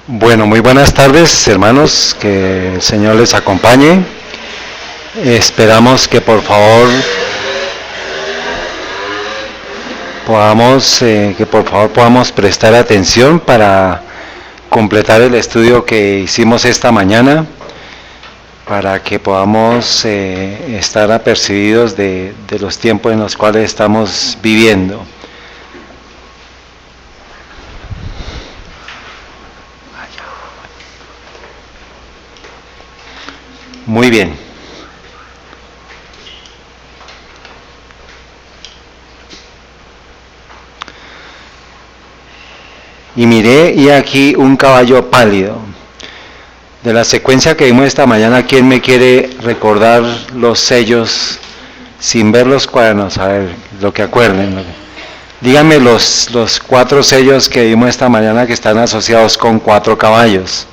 Bueno, muy buenas tardes, hermanos, que el Señor les acompañe. Esperamos que por favor podamos prestar atención para completar el estudio que hicimos esta mañana, para que podamos estar apercibidos de los tiempos en los cuales estamos viviendo. Muy bien. Y miré, y aquí un caballo pálido. De la secuencia que vimos esta mañana, ¿quién me quiere recordar los sellos sin ver los cuadernos? A ver, lo que acuerden. Díganme los 4 sellos que vimos esta mañana que están asociados con 4 caballos.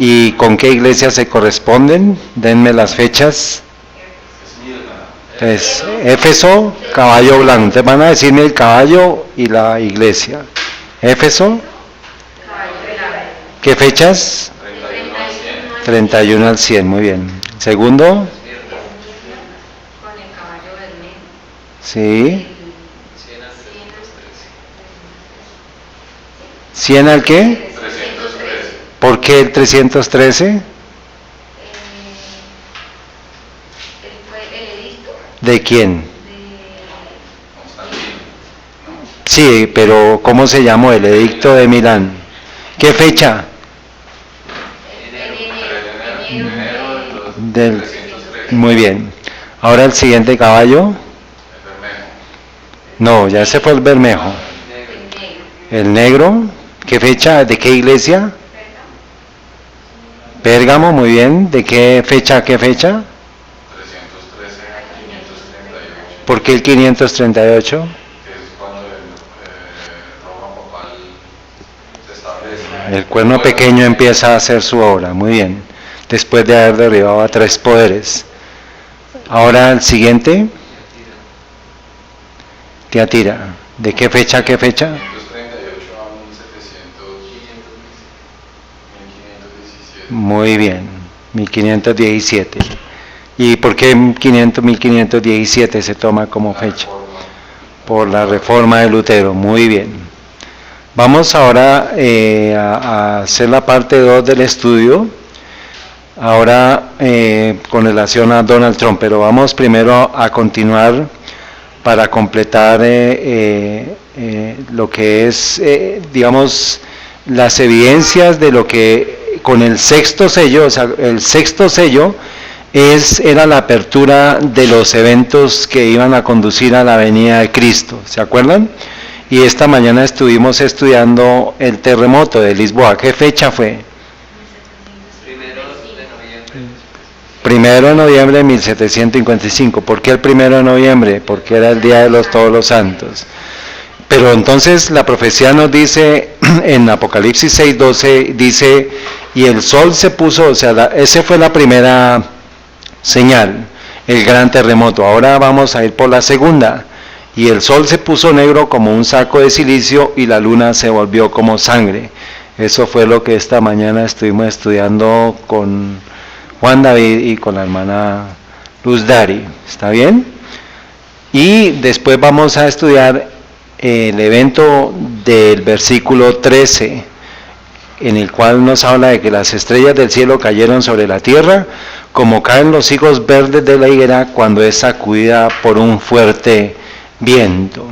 ¿Y con qué iglesia se corresponden? Denme las fechas. Entonces, Éfeso, caballo blanco. Entonces van a decirme el caballo y la iglesia. Éfeso. ¿Qué fechas? 31 al 100, muy bien. Segundo. Sí. ¿100 al qué? ¿Por qué el 313? ¿De quién? Sí, pero ¿cómo se llamó? El edicto de Milán. ¿Qué fecha? Muy bien. Ahora el siguiente caballo. No, ya se fue el Bermejo. El negro. ¿Qué fecha? ¿De qué iglesia? Pérgamo, muy bien. ¿De qué fecha a qué fecha? 313 a 538. ¿Por qué el 538? Que es cuando Roma papal se establece. El cuerno pequeño empieza a hacer su obra, muy bien. Después de haber derribado a 3 poderes. Ahora el siguiente. Tiatira. ¿De qué fecha a qué fecha? 538 a 1517. Muy bien, 1517. ¿Y por qué 1517 se toma como fecha? Por la reforma de Lutero, muy bien. Vamos ahora a hacer la parte 2 del estudio, ahora con relación a Donald Trump, pero vamos primero a continuar para completar lo que es, digamos, las evidencias de lo que con el sexto sello, o sea, el sexto sello era la apertura de los eventos que iban a conducir a la venida de Cristo, ¿se acuerdan? Y esta mañana estuvimos estudiando el terremoto de Lisboa. ¿Qué fecha fue? 1 de noviembre de 1755. ¿Por qué el 1 de noviembre? Porque era el día de todos los santos. Pero entonces la profecía nos dice, en Apocalipsis 6:12, dice, y el sol se puso, o sea, esa fue la primera señal, el gran terremoto. Ahora vamos a ir por la segunda. Y el sol se puso negro como un saco de silicio y la luna se volvió como sangre. Eso fue lo que esta mañana estuvimos estudiando con Juan David y con la hermana Luz Dari. ¿Está bien? Y después vamos a estudiar el evento del versículo 13, en el cual nos habla de que las estrellas del cielo cayeron sobre la tierra, como caen los higos verdes de la higuera cuando es sacudida por un fuerte viento.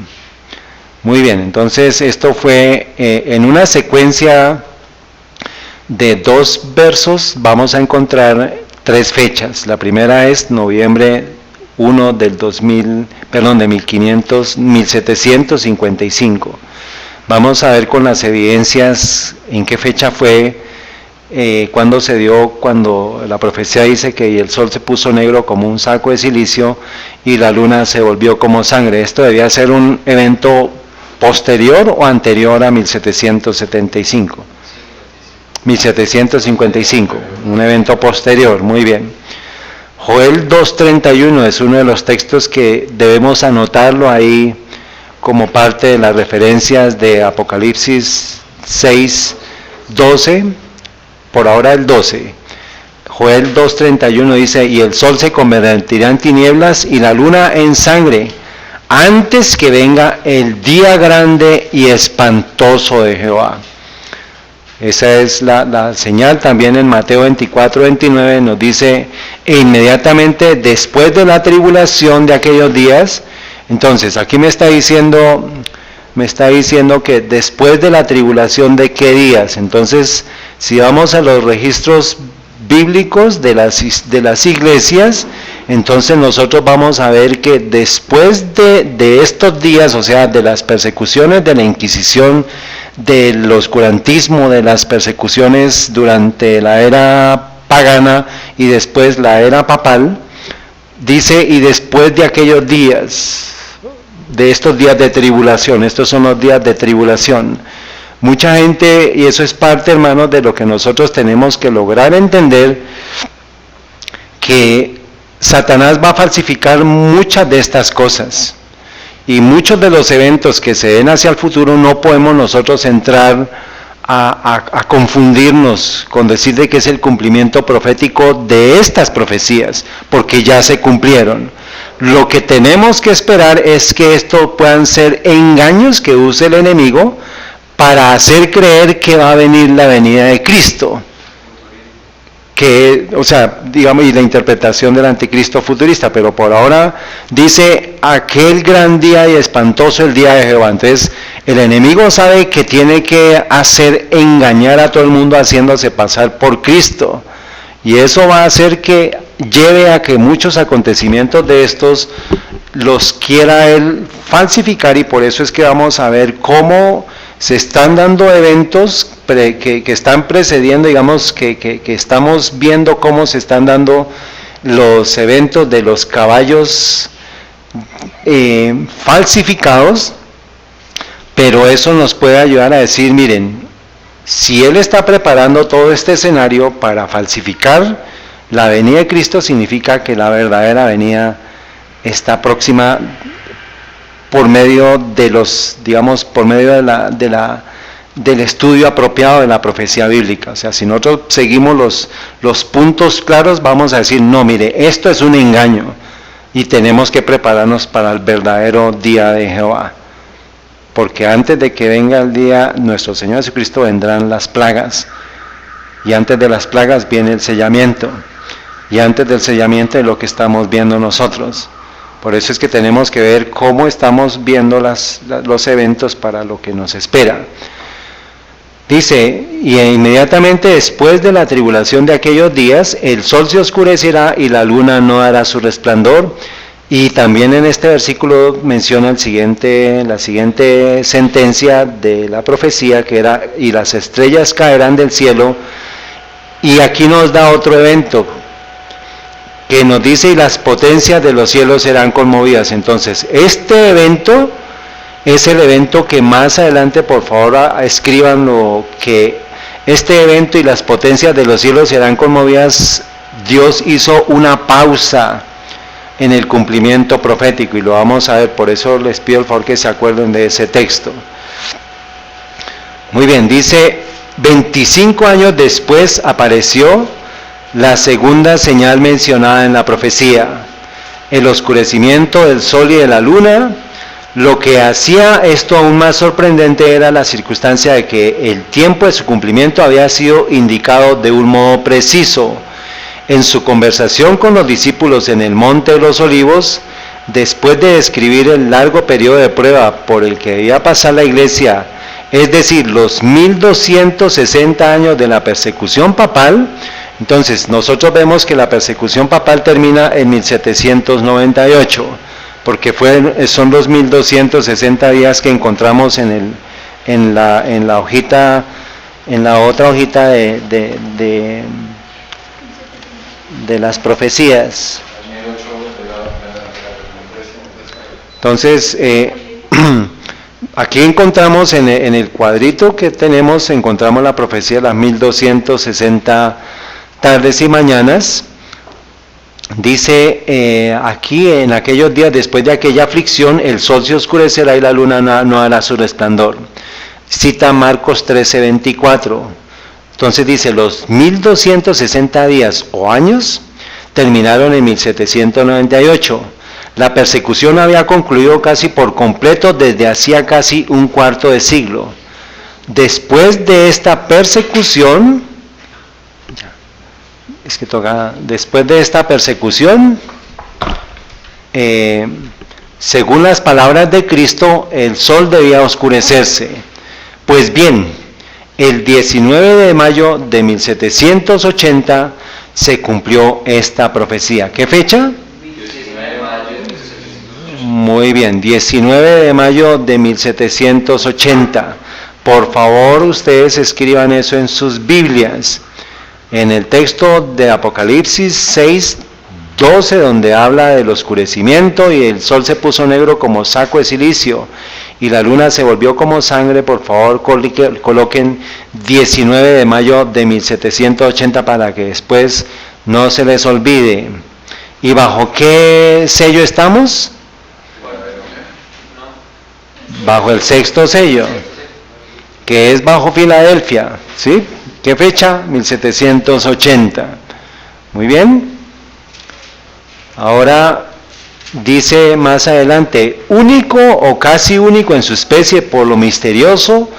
Muy bien, entonces esto fue en una secuencia de 2 versos, vamos a encontrar 3 fechas. La primera es noviembre 1 del 1755. Vamos a ver con las evidencias en qué fecha fue, cuando se dio, cuando la profecía dice que el sol se puso negro como un saco de silicio y la luna se volvió como sangre. Esto debía ser un evento posterior o anterior a 1775. 1755, un evento posterior, muy bien. Joel 2:31 es uno de los textos que debemos anotarlo ahí como parte de las referencias de Apocalipsis 6:12, por ahora el 12. Joel 2:31 dice, y el sol se convertirá en tinieblas y la luna en sangre, antes que venga el día grande y espantoso de Jehová. Esa es la señal. También en Mateo 24:29 nos dice, e inmediatamente después de la tribulación de aquellos días. Entonces, aquí me está diciendo que después de la tribulación de qué días. Entonces, si vamos a los registros bíblicos de las iglesias, entonces nosotros vamos a ver que después de estos días, o sea, de las persecuciones de la Inquisición, del oscurantismo, de las persecuciones durante la era pagana y después la era papal, dice, y después de aquellos días, de estos días de tribulación, estos son los días de tribulación. Mucha gente, y eso es parte, hermanos, de lo que nosotros tenemos que lograr entender, que Satanás va a falsificar muchas de estas cosas. Y muchos de los eventos que se den hacia el futuro no podemos nosotros entrar a confundirnos con decir de que es el cumplimiento profético de estas profecías, porque ya se cumplieron. Lo que tenemos que esperar es que esto puedan ser engaños que use el enemigo para hacer creer que va a venir la venida de Cristo. Que, o sea, digamos, y la interpretación del anticristo futurista, pero por ahora dice aquel gran día y espantoso el día de Jehová. Entonces, el enemigo sabe que tiene que hacer engañar a todo el mundo haciéndose pasar por Cristo. Y eso va a hacer que lleve a que muchos acontecimientos de estos los quiera él falsificar, y por eso es que vamos a ver cómo se están dando eventos que están precediendo, digamos, que estamos viendo cómo se están dando los eventos de los caballos falsificados, pero eso nos puede ayudar a decir, miren, si Él está preparando todo este escenario para falsificar la venida de Cristo, significa que la verdadera venida está próxima por medio de los, digamos, por medio del estudio apropiado de la profecía bíblica. O sea, si nosotros seguimos los puntos claros, vamos a decir, no, mire, esto es un engaño y tenemos que prepararnos para el verdadero día de Jehová. Porque antes de que venga el día, nuestro Señor Jesucristo, vendrán las plagas. Y antes de las plagas viene el sellamiento. Y antes del sellamiento es lo que estamos viendo nosotros. Por eso es que tenemos que ver cómo estamos viendo los eventos para lo que nos espera. Dice, y inmediatamente después de la tribulación de aquellos días, el sol se oscurecerá y la luna no dará su resplandor. Y también en este versículo menciona la siguiente sentencia de la profecía, que era, y las estrellas caerán del cielo. Y aquí nos da otro evento, que nos dice, y las potencias de los cielos serán conmovidas. Entonces, este evento es el evento que más adelante, por favor, escríbanlo, que este evento y las potencias de los cielos serán conmovidas. Dios hizo una pausa en el cumplimiento profético, y lo vamos a ver, por eso les pido el favor que se acuerden de ese texto. Muy bien, dice, 25 años después apareció la segunda señal mencionada en la profecía, el oscurecimiento del sol y de la luna. Lo que hacía esto aún más sorprendente era la circunstancia de que el tiempo de su cumplimiento había sido indicado de un modo preciso. En su conversación con los discípulos en el Monte de los Olivos, después de describir el largo periodo de prueba por el que debía pasar la iglesia, es decir, los 1260 años de la persecución papal, entonces nosotros vemos que la persecución papal termina en 1798, porque son los 1260 días que encontramos en la hojita, en la otra hojita de las profecías. Entonces, aquí encontramos en el cuadrito que tenemos, encontramos la profecía de las 1260 tardes y mañanas, Dice aquí, en aquellos días, después de aquella aflicción, el sol se oscurecerá y la luna no hará su resplandor. Cita Marcos 13:24. Entonces dice, los 1260 días o años terminaron en 1798. La persecución había concluido casi por completo desde hacía casi un cuarto de siglo. Después de esta persecución, según las palabras de Cristo, el sol debía oscurecerse. Pues bien, el 19 de mayo de 1780 se cumplió esta profecía. ¿Qué fecha? 19 de mayo de 1780. Muy bien, 19 de mayo de 1780. Por favor, ustedes escriban eso en sus Biblias. En el texto de Apocalipsis 6:12, donde habla del oscurecimiento y el sol se puso negro como saco de silicio y la luna se volvió como sangre, por favor coloquen 19 de mayo de 1780 para que después no se les olvide. ¿Y bajo qué sello estamos? Bajo el sexto sello, que es bajo Filadelfia, ¿sí? ¿Qué fecha? 1780. Muy bien. Ahora dice más adelante, único o casi único en su especie por lo misterioso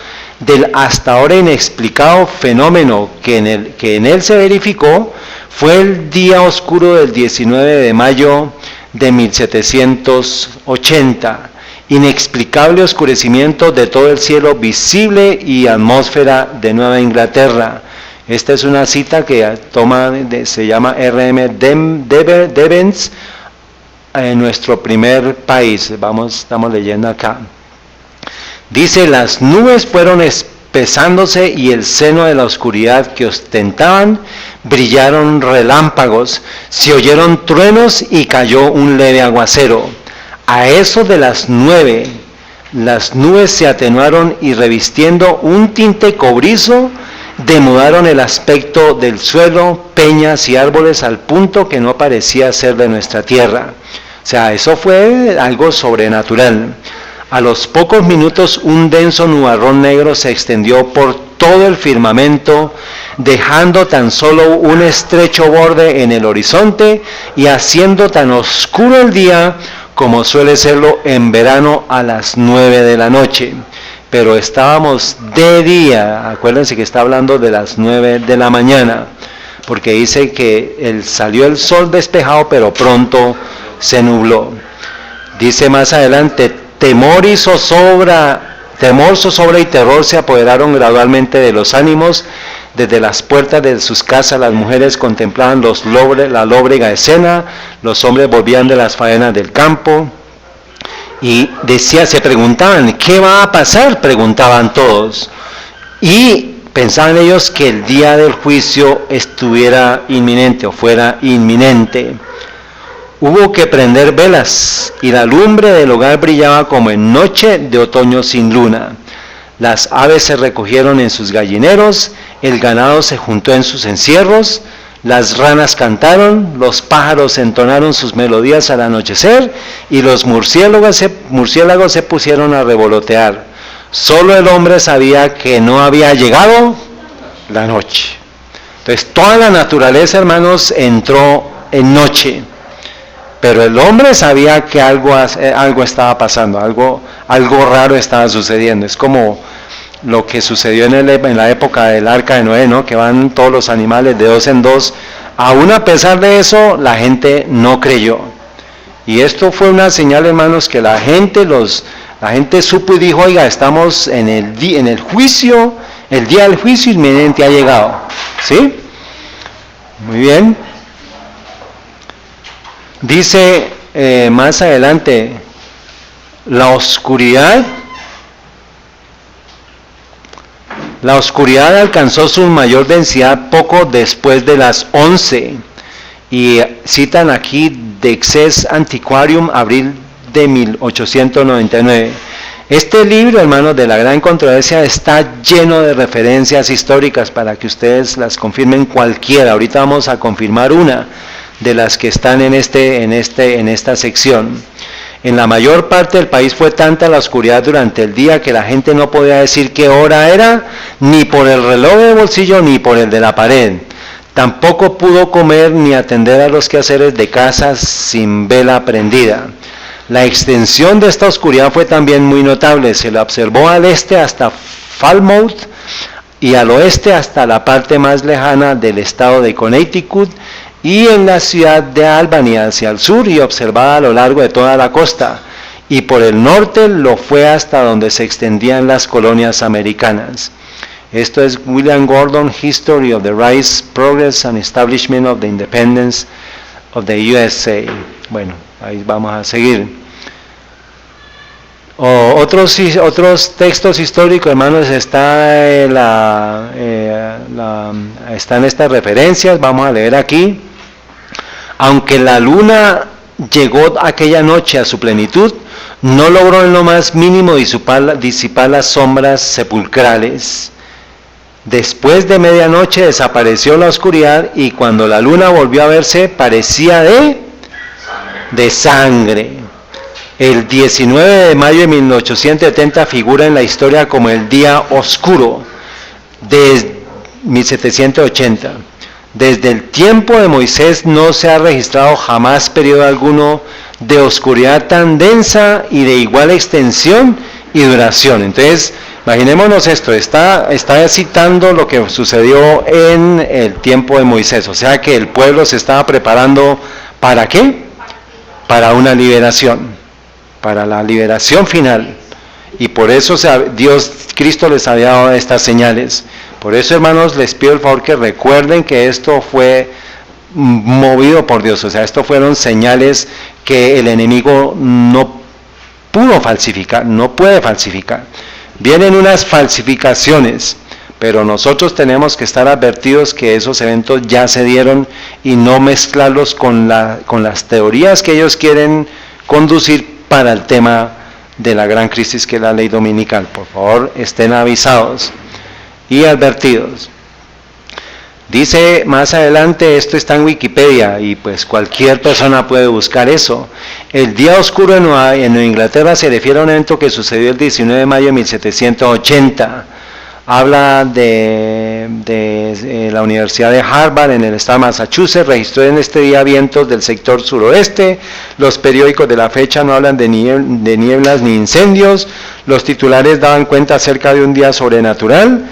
del hasta ahora inexplicado fenómeno que en él se verificó, fue el día oscuro del 19 de mayo de 1780. Inexplicable oscurecimiento de todo el cielo visible y atmósfera de Nueva Inglaterra. Esta es una cita que se llama R.M. Devens, en nuestro primer país. Estamos leyendo acá. Dice, las nubes fueron espesándose y el seno de la oscuridad que ostentaban, brillaron relámpagos, se oyeron truenos y cayó un leve aguacero. A eso de las 9, las nubes se atenuaron y revistiendo un tinte cobrizo, demudaron el aspecto del suelo, peñas y árboles al punto que no parecía ser de nuestra tierra. O sea, eso fue algo sobrenatural. A los pocos minutos un denso nubarrón negro se extendió por todo el firmamento, dejando tan solo un estrecho borde en el horizonte y haciendo tan oscuro el día como suele serlo en verano a las 9 de la noche. Pero estábamos de día, acuérdense que está hablando de las 9 de la mañana, porque dice que salió el sol despejado, pero pronto se nubló. Dice más adelante, temor, zozobra y terror se apoderaron gradualmente de los ánimos. Desde las puertas de sus casas las mujeres contemplaban la lóbrega escena, los hombres volvían de las faenas del campo y se preguntaban, ¿qué va a pasar? Preguntaban todos. Y pensaban ellos que el día del juicio estuviera inminente o fuera inminente. Hubo que prender velas y la lumbre del hogar brillaba como en noche de otoño sin luna. Las aves se recogieron en sus gallineros, el ganado se juntó en sus encierros, las ranas cantaron, los pájaros entonaron sus melodías al anochecer y los murciélagos se pusieron a revolotear. Solo el hombre sabía que no había llegado la noche. Entonces toda la naturaleza, hermanos, entró en noche. Pero el hombre sabía que algo estaba pasando, algo raro estaba sucediendo. Es como lo que sucedió en la época del Arca de Noé, ¿no? Que van todos los animales de dos en dos. Aún a pesar de eso, la gente no creyó. Y esto fue una señal, hermanos, que la gente supo y dijo, oiga, estamos en el juicio, el día del juicio inminente ha llegado. ¿Sí? Muy bien. Dice más adelante, la oscuridad alcanzó su mayor densidad poco después de las 11. Y citan aquí Dexes Antiquarium, abril de 1899. Este libro, hermanos, de la gran controversia está lleno de referencias históricas para que ustedes las confirmen cualquiera. Ahorita vamos a confirmar una. de las que están en esta sección. En la mayor parte del país fue tanta la oscuridad durante el día que la gente no podía decir qué hora era, ni por el reloj de bolsillo ni por el de la pared. Tampoco pudo comer ni atender a los quehaceres de casa sin vela prendida. La extensión de esta oscuridad fue también muy notable. Se la observó al este hasta Falmouth y al oeste hasta la parte más lejana del estado de Connecticut, y en la ciudad de Albany hacia el sur y observada a lo largo de toda la costa, y por el norte lo fue hasta donde se extendían las colonias americanas. Esto es William Gordon, History of the Rise, Progress and Establishment of the Independence of the USA. Bueno, ahí vamos a seguir. Otros textos históricos, hermanos, están estas referencias, vamos a leer aquí. Aunque la luna llegó aquella noche a su plenitud, no logró en lo más mínimo disipar las sombras sepulcrales. Después de medianoche desapareció la oscuridad y cuando la luna volvió a verse parecía de sangre. El 19 de mayo de 1870 figura en la historia como el día oscuro de 1780. Desde el tiempo de Moisés no se ha registrado jamás periodo alguno de oscuridad tan densa y de igual extensión y duración. Entonces, imaginémonos esto, está citando lo que sucedió en el tiempo de Moisés, o sea que el pueblo se estaba preparando, ¿para qué? Para una liberación, para la liberación final. Y por eso Cristo les había dado estas señales. Por eso, hermanos, les pido el favor que recuerden que esto fue movido por Dios. O sea, esto fueron señales que el enemigo no pudo falsificar, no puede falsificar. Vienen unas falsificaciones, pero nosotros tenemos que estar advertidos que esos eventos ya se dieron y no mezclarlos con las teorías que ellos quieren conducir para el tema de la gran crisis que es la ley dominical. Por favor, estén avisados y advertidos. Dice más adelante, esto está en Wikipedia y pues cualquier persona puede buscar eso. El día oscuro en Nueva Inglaterra se refiere a un evento que sucedió el 19 de mayo de 1780. Habla de la Universidad de Harvard en el estado de Massachusetts, registró en este día vientos del sector suroeste. Los periódicos de la fecha no hablan de nieblas ni incendios. Los titulares daban cuenta acerca de un día sobrenatural,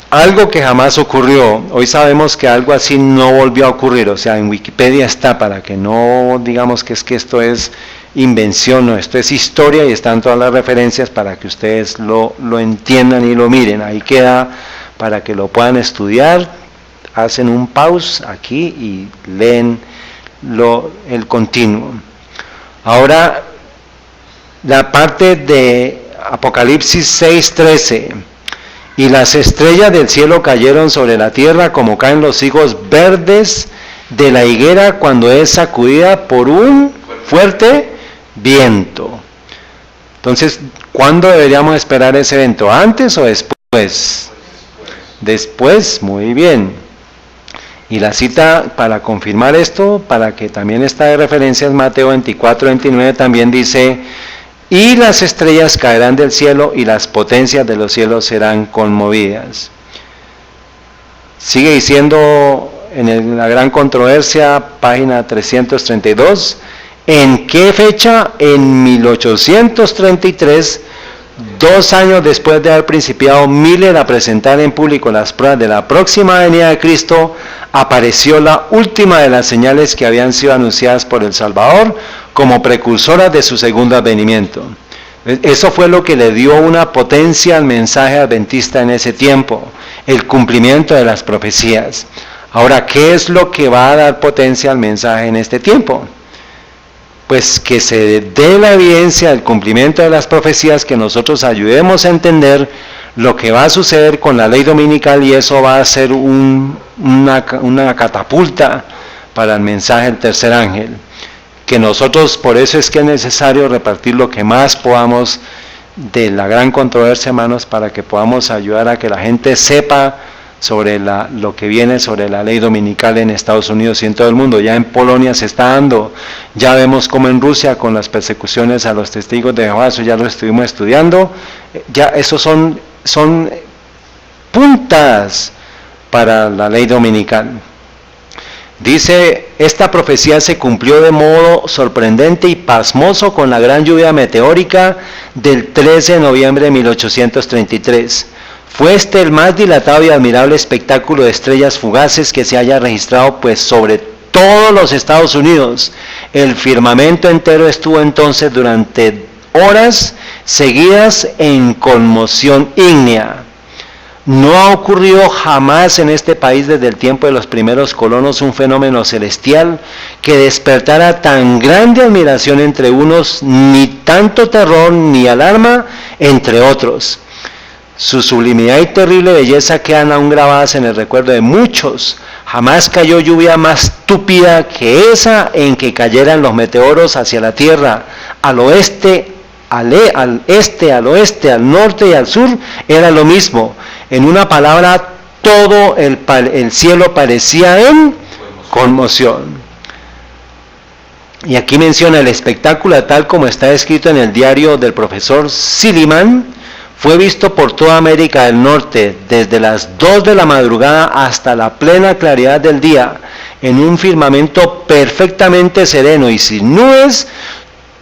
algo que jamás ocurrió. Hoy sabemos que algo así no volvió a ocurrir, o sea, en Wikipedia está, para que no digamos que esto es invención, no, esto es historia y están todas las referencias para que ustedes lo entiendan y lo miren. Ahí queda para que lo puedan estudiar, hacen un pause aquí y leen el continuo. Ahora, la parte de Apocalipsis 6:13. Y las estrellas del cielo cayeron sobre la tierra como caen los higos verdes de la higuera cuando es sacudida por un fuerte viento. Entonces, ¿cuándo deberíamos esperar ese evento? ¿Antes o después? Después, muy bien. Y la cita para confirmar esto, para que también está de referencia, en Mateo 24:29, también dice: y las estrellas caerán del cielo y las potencias de los cielos serán conmovidas. Sigue diciendo en la gran controversia, página 332, ¿en qué fecha? En 1833, 2 años después de haber principiado Miller a presentar en público las pruebas de la próxima venida de Cristo, apareció la última de las señales que habían sido anunciadas por el Salvador como precursoras de su segundo advenimiento. Eso fue lo que le dio una potencia al mensaje adventista en ese tiempo, el cumplimiento de las profecías. Ahora, ¿qué es lo que va a dar potencia al mensaje en este tiempo? Pues que se dé la evidencia del cumplimiento de las profecías, que nosotros ayudemos a entender lo que va a suceder con la ley dominical, y eso va a ser una catapulta para el mensaje del tercer ángel. Que nosotros, por eso es que es necesario repartir lo que más podamos de la gran controversia, hermanos, para que podamos ayudar a que la gente sepa sobre lo que viene sobre la ley dominical en Estados Unidos y en todo el mundo. Ya en Polonia se está dando, ya vemos como en Rusia con las persecuciones a los testigos de Jehová, eso ya lo estuvimos estudiando, ya esos son puntas para la ley dominical. Dice, esta profecía se cumplió de modo sorprendente y pasmoso con la gran lluvia meteórica del 13 de noviembre de 1833. Fue este el más dilatado y admirable espectáculo de estrellas fugaces que se haya registrado pues sobre todos los Estados Unidos. El firmamento entero estuvo entonces durante horas seguidas en conmoción ígnea. No ha ocurrido jamás en este país desde el tiempo de los primeros colonos un fenómeno celestial que despertara tan grande admiración entre unos, ni tanto terror ni alarma entre otros. Su sublimidad y terrible belleza quedan aún grabadas en el recuerdo de muchos. Jamás cayó lluvia más túpida que esa en que cayeran los meteoros hacia la tierra, al oeste, al este, al oeste, al norte y al sur, era lo mismo. En una palabra, todo el cielo parecía en conmoción. Y aquí menciona el espectáculo tal como está escrito en el diario del profesor Silliman, fue visto por toda América del Norte, desde las 2 de la madrugada hasta la plena claridad del día, en un firmamento perfectamente sereno y sin nubes.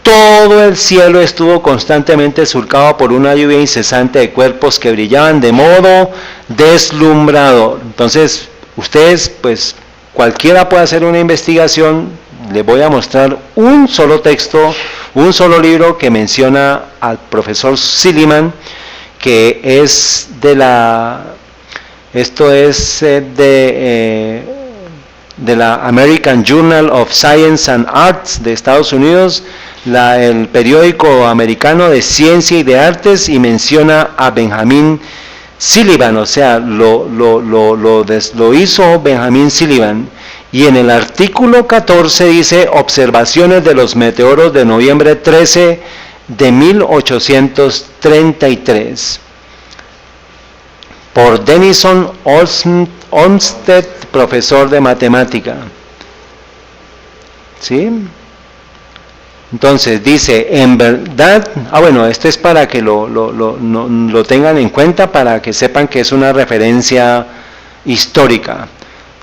Todo el cielo estuvo constantemente surcado por una lluvia incesante de cuerpos que brillaban de modo deslumbrador. Entonces, ustedes, pues, cualquiera puede hacer una investigación. Les voy a mostrar un solo texto, un solo libro que menciona al profesor Silliman, que es de la American Journal of Science and Arts de Estados Unidos, el periódico americano de ciencia y de artes, y menciona a Benjamin Silliman, o sea, lo hizo Benjamin Silliman. Y en el artículo 14 dice, observaciones de los meteoros de noviembre 13 de 1833, por Denison Olmsted, profesor de matemática. ¿Sí? Entonces dice, en verdad, esto es para que lo tengan en cuenta, para que sepan que es una referencia histórica.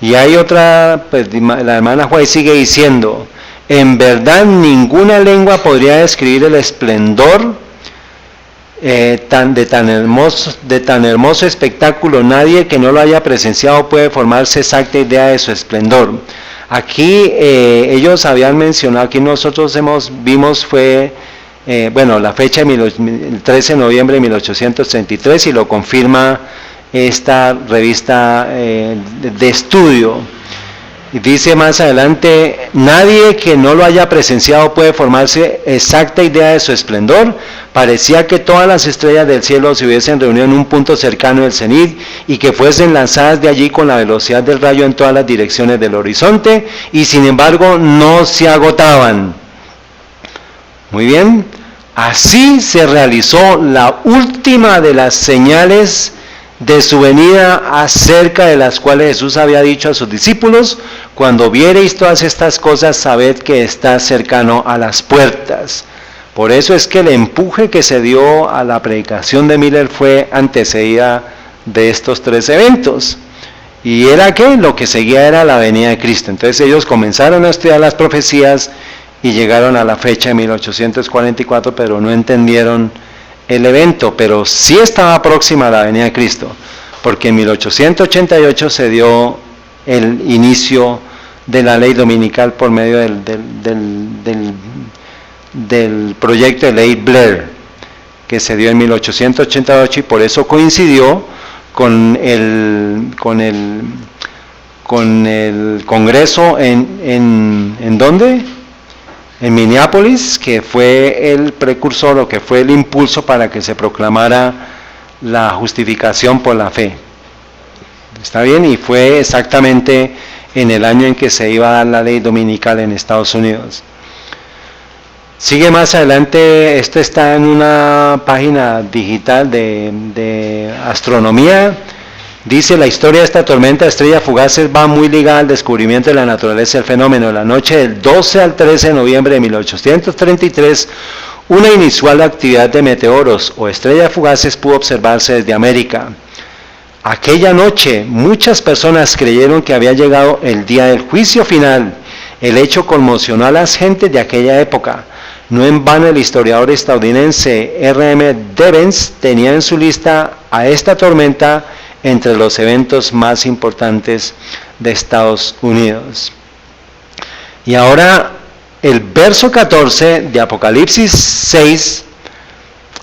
Y hay otra, pues la hermana White sigue diciendo, en verdad ninguna lengua podría describir el esplendor de tan hermoso espectáculo. Nadie que no lo haya presenciado puede formarse exacta idea de su esplendor. Aquí ellos habían mencionado, aquí nosotros vimos fue, la fecha el 13 de noviembre de 1833, y lo confirma esta revista de estudio. Y dice más adelante, nadie que no lo haya presenciado puede formarse exacta idea de su esplendor. Parecía que todas las estrellas del cielo se hubiesen reunido en un punto cercano del cenit y que fuesen lanzadas de allí con la velocidad del rayo en todas las direcciones del horizonte, y sin embargo no se agotaban. Muy bien, así se realizó la última de las señales de su venida, acerca de las cuales Jesús había dicho a sus discípulos, cuando viereis todas estas cosas, sabed que está cercano a las puertas. Por eso es que el empuje que se dio a la predicación de Miller fue antecedida de estos 3 eventos. Y era que lo que seguía era la venida de Cristo. Entonces ellos comenzaron a estudiar las profecías y llegaron a la fecha de 1844, pero no entendieron el evento, pero sí estaba próxima a la venida de Cristo, porque en 1888 se dio el inicio de la ley dominical por medio del proyecto de ley Blair, que se dio en 1888, y por eso coincidió con el Congreso ¿en dónde? En Minneapolis, que fue el precursor, o que fue el impulso para que se proclamara la justificación por la fe. ¿Está bien? Y fue exactamente en el año en que se iba a dar la ley dominical en Estados Unidos. Sigue más adelante, esto está en una página digital de astronomía. Dice, la historia de esta tormenta de estrellas fugaces va muy ligada al descubrimiento de la naturaleza del fenómeno. La noche del 12 al 13 de noviembre de 1833, una inusual actividad de meteoros o estrellas fugaces pudo observarse desde América. Aquella noche muchas personas creyeron que había llegado el día del juicio final. El hecho conmocionó a las gentes de aquella época. No en vano el historiador estadounidense R.M. Devens tenía en su lista a esta tormenta entre los eventos más importantes de Estados Unidos. Y ahora el verso 14 de Apocalipsis 6,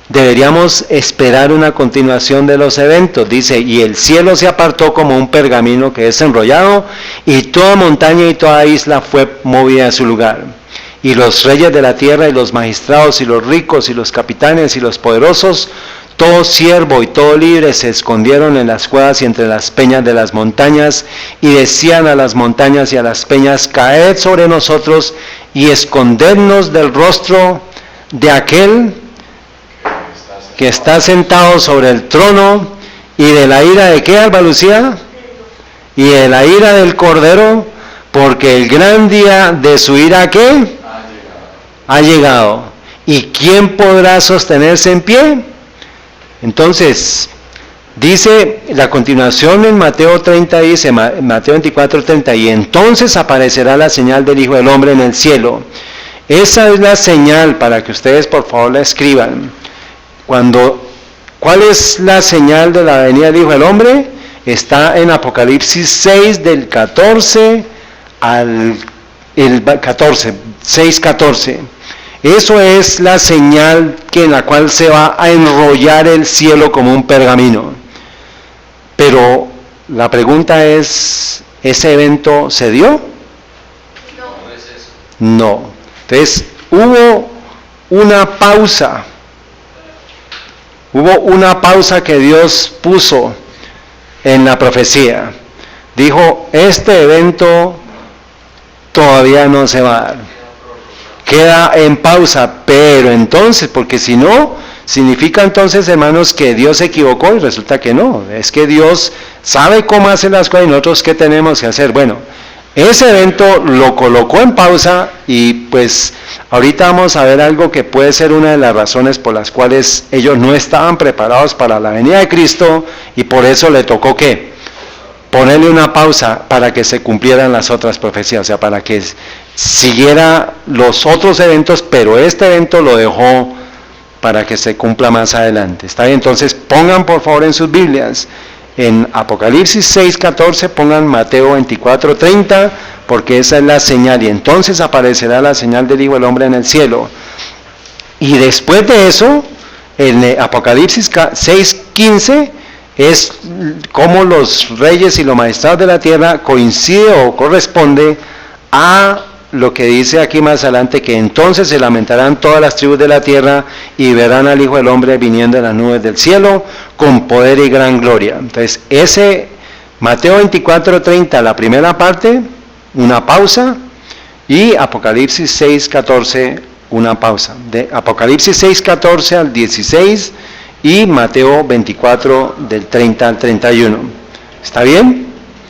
deberíamos esperar una continuación de los eventos. Dice, y el cielo se apartó como un pergamino que es enrollado, y toda montaña y toda isla fue movida a su lugar. Y los reyes de la tierra y los magistrados y los ricos y los capitanes y los poderosos, todo siervo y todo libre se escondieron en las cuevas y entre las peñas de las montañas, y decían a las montañas y a las peñas, caed sobre nosotros y escondednos del rostro de aquel que está sentado sobre el trono, y de la ira de ¿qué, Alba Lucía? Y de la ira del Cordero, porque el gran día de su ira, ¿qué? Ha llegado. ¿Y quién podrá sostenerse en pie? Entonces, dice la continuación en Mateo 30, dice, Mateo 24, 30, y entonces aparecerá la señal del Hijo del Hombre en el cielo. Esa es la señal, para que ustedes por favor la escriban. ¿Cuál es la señal de la venida del Hijo del Hombre? Está en Apocalipsis 6 del 14 al 14, 6, 14. Eso es la señal en la cual se va a enrollar el cielo como un pergamino. Pero la pregunta es, ¿ese evento se dio? No es eso. No. Entonces, hubo una pausa. Hubo una pausa que Dios puso en la profecía. Dijo, este evento todavía no se va a dar. Queda en pausa, pero entonces, porque si no, significa entonces, hermanos, que Dios se equivocó, y resulta que no. Es que Dios sabe cómo hacer las cosas y nosotros qué tenemos que hacer. Bueno, ese evento lo colocó en pausa, y pues ahorita vamos a ver algo que puede ser una de las razones por las cuales ellos no estaban preparados para la venida de Cristo, y por eso le tocó ¿qué? Ponerle una pausa para que se cumplieran las otras profecías, o sea, para que siguiera los otros eventos, pero este evento lo dejó para que se cumpla más adelante. ¿Está bien? Entonces pongan por favor en sus Biblias, en Apocalipsis 6, 14, pongan Mateo 24, 30, porque esa es la señal, y entonces aparecerá la señal del Hijo del Hombre en el cielo. Y después de eso, en Apocalipsis 6, 15, es como los reyes y los magistrados de la tierra coincide o corresponde a lo que dice aquí más adelante, que entonces se lamentarán todas las tribus de la tierra y verán al Hijo del Hombre viniendo en las nubes del cielo con poder y gran gloria. Entonces, ese Mateo 24, 30, la primera parte, una pausa, y Apocalipsis 6, 14, una pausa. De Apocalipsis 6, 14 al 16 y Mateo 24 del 30 al 31. ¿Está bien?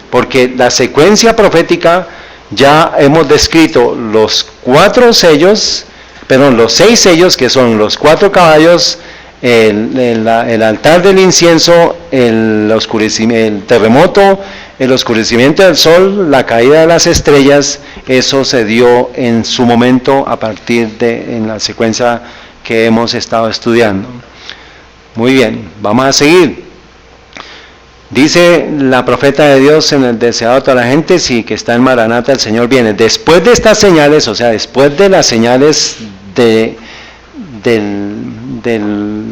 Porque la secuencia profética, ya hemos descrito los 6 sellos, que son los 4 caballos, el altar del incienso, el terremoto, el oscurecimiento del sol, la caída de las estrellas. Eso se dio en su momento a partir en la secuencia que hemos estado estudiando. Muy bien, vamos a seguir. Dice la profeta de Dios en el deseado de toda la gente, sí, que está en Maranata, el Señor viene. Después de estas señales, o sea, después de las señales del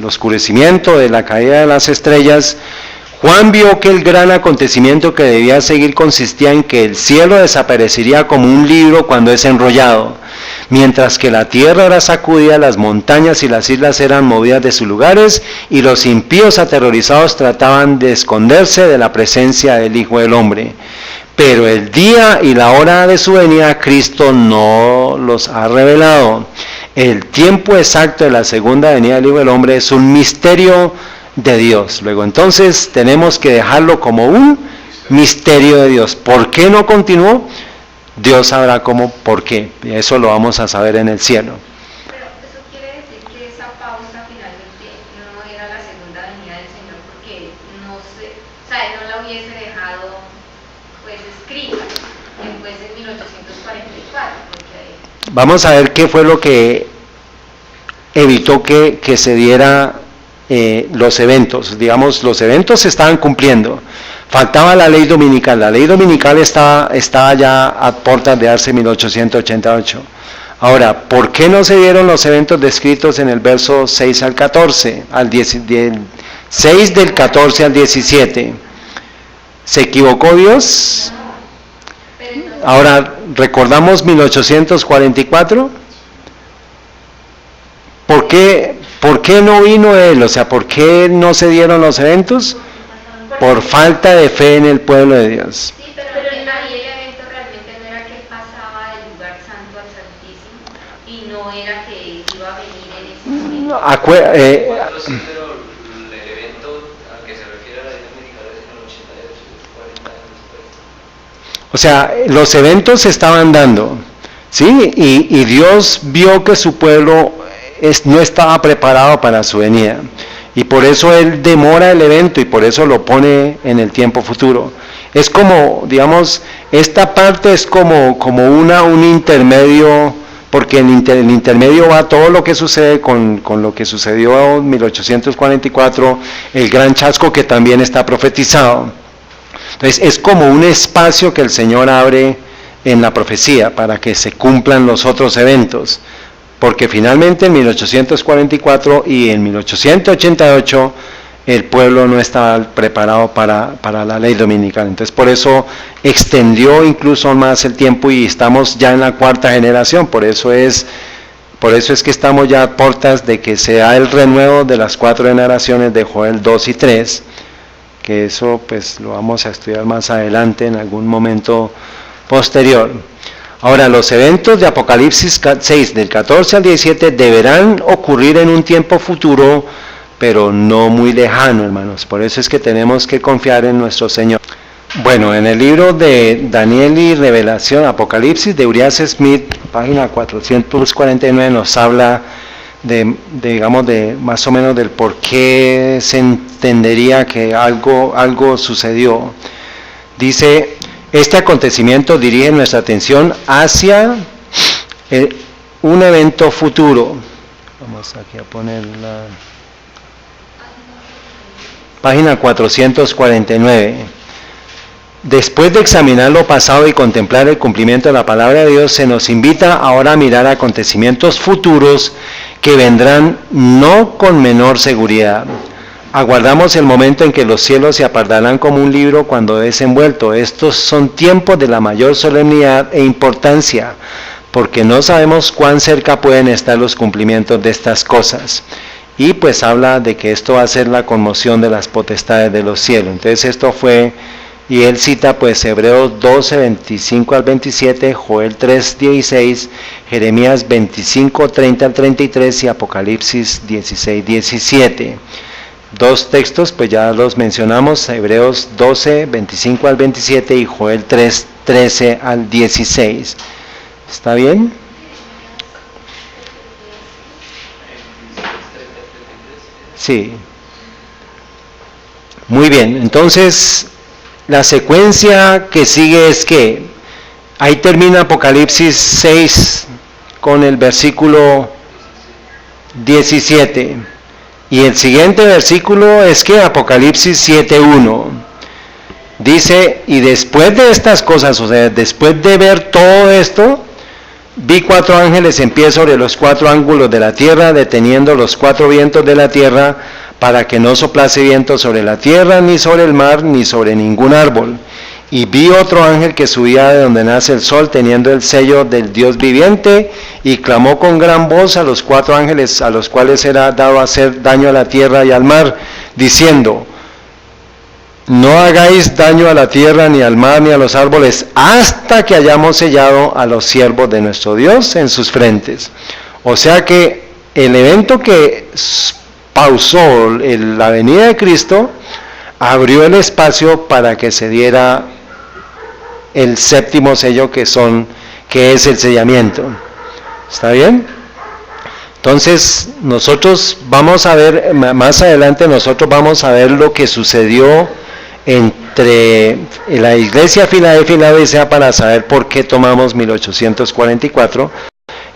oscurecimiento, de la caída de las estrellas, Juan vio que el gran acontecimiento que debía seguir consistía en que el cielo desaparecería como un libro cuando es enrollado. Mientras que la tierra era sacudida, las montañas y las islas eran movidas de sus lugares, y los impíos aterrorizados trataban de esconderse de la presencia del Hijo del Hombre. Pero el día y la hora de su venida Cristo no los ha revelado. El tiempo exacto de la segunda venida del Hijo del Hombre es un misterio de Dios. Luego entonces tenemos que dejarlo como un misterio de Dios. ¿Por qué no continuó? Dios sabrá cómo, por qué. Y eso lo vamos a saber en el cielo. Pero eso quiere decir que esa pausa finalmente no era la segunda venida del Señor, porque no se, o sea, él no la hubiese dejado pues escrita después de 1844. Porque... Vamos a ver qué fue lo que evitó que se diera los eventos. Digamos, los eventos se estaban cumpliendo. Faltaba la ley dominical. La ley dominical estaba ya a puertas de darse en 1888. Ahora, ¿por qué no se dieron los eventos descritos en el verso 6 al 14? Del 6 del 14 al 17. ¿Se equivocó Dios? Ahora, ¿recordamos 1844? ¿Por qué no vino Él? O sea, ¿por qué no se dieron los eventos? Por falta de fe en el pueblo de Dios. Sí, pero ahí el evento realmente no era que él pasaba del lugar santo al santísimo, y no era que iba a venir en ese momento. Sí, pero el evento al que se refiere a la ley dominical es en el 88, 40 años después. O sea, los eventos se estaban dando, ¿sí? Y Dios vio que su pueblo no estaba preparado para su venida. Y por eso Él demora el evento y por eso lo pone en el tiempo futuro. Es como, digamos, esta parte es como un intermedio, porque en el intermedio va todo lo que sucede con lo que sucedió en 1844, el gran chasco que también está profetizado. Entonces es como un espacio que el Señor abre en la profecía para que se cumplan los otros eventos. Porque finalmente en 1844 y en 1888 el pueblo no estaba preparado para la ley dominical. Entonces por eso extendió incluso más el tiempo y estamos ya en la cuarta generación. Por eso es que estamos ya a puertas de que sea el renuevo de las 4 generaciones de Joel 2 y 3, que eso pues lo vamos a estudiar más adelante en algún momento posterior. Ahora, los eventos de Apocalipsis 6, del 14 al 17, deberán ocurrir en un tiempo futuro, pero no muy lejano, hermanos. Por eso es que tenemos que confiar en nuestro Señor. Bueno, en el libro de Daniel y Revelación, Apocalipsis, de Urias Smith, página 449, nos habla de más o menos del por qué se entendería que algo sucedió. Dice: este acontecimiento dirige nuestra atención hacia un evento futuro. Vamos aquí a poner la página 449. Después de examinar lo pasado y contemplar el cumplimiento de la palabra de Dios, se nos invita ahora a mirar acontecimientos futuros que vendrán no con menor seguridad. Aguardamos el momento en que los cielos se apartarán como un libro cuando es envuelto. Estos son tiempos de la mayor solemnidad e importancia, porque no sabemos cuán cerca pueden estar los cumplimientos de estas cosas. Y pues habla de que esto va a ser la conmoción de las potestades de los cielos. Entonces esto fue, y él cita pues Hebreos 12, 25 al 27, Joel 3, 16, Jeremías 25, 30 al 33 y Apocalipsis 16, 17. 2 textos, pues ya los mencionamos, Hebreos 12, 25 al 27 y Joel 3, 13 al 16. ¿Está bien? Sí. Muy bien, entonces la secuencia que sigue es que ahí termina Apocalipsis 6 con el versículo 17. Y el siguiente versículo es que Apocalipsis 7:1 dice: y después de estas cosas, o sea, después de ver todo esto, vi 4 ángeles en pie sobre los 4 ángulos de la tierra, deteniendo los 4 vientos de la tierra, para que no soplase viento sobre la tierra, ni sobre el mar, ni sobre ningún árbol. Y vi otro ángel que subía de donde nace el sol, teniendo el sello del Dios viviente, y clamó con gran voz a los 4 ángeles a los cuales era dado hacer daño a la tierra y al mar, diciendo: no hagáis daño a la tierra, ni al mar, ni a los árboles, hasta que hayamos sellado a los siervos de nuestro Dios en sus frentes. O sea que el evento que pausó la venida de Cristo, abrió el espacio para que se diera el séptimo sello que es el sellamiento. ¿Está bien? Entonces, nosotros vamos a ver, más adelante nosotros vamos a ver lo que sucedió entre la iglesia Filadelfia y la Odisea para saber por qué tomamos 1844,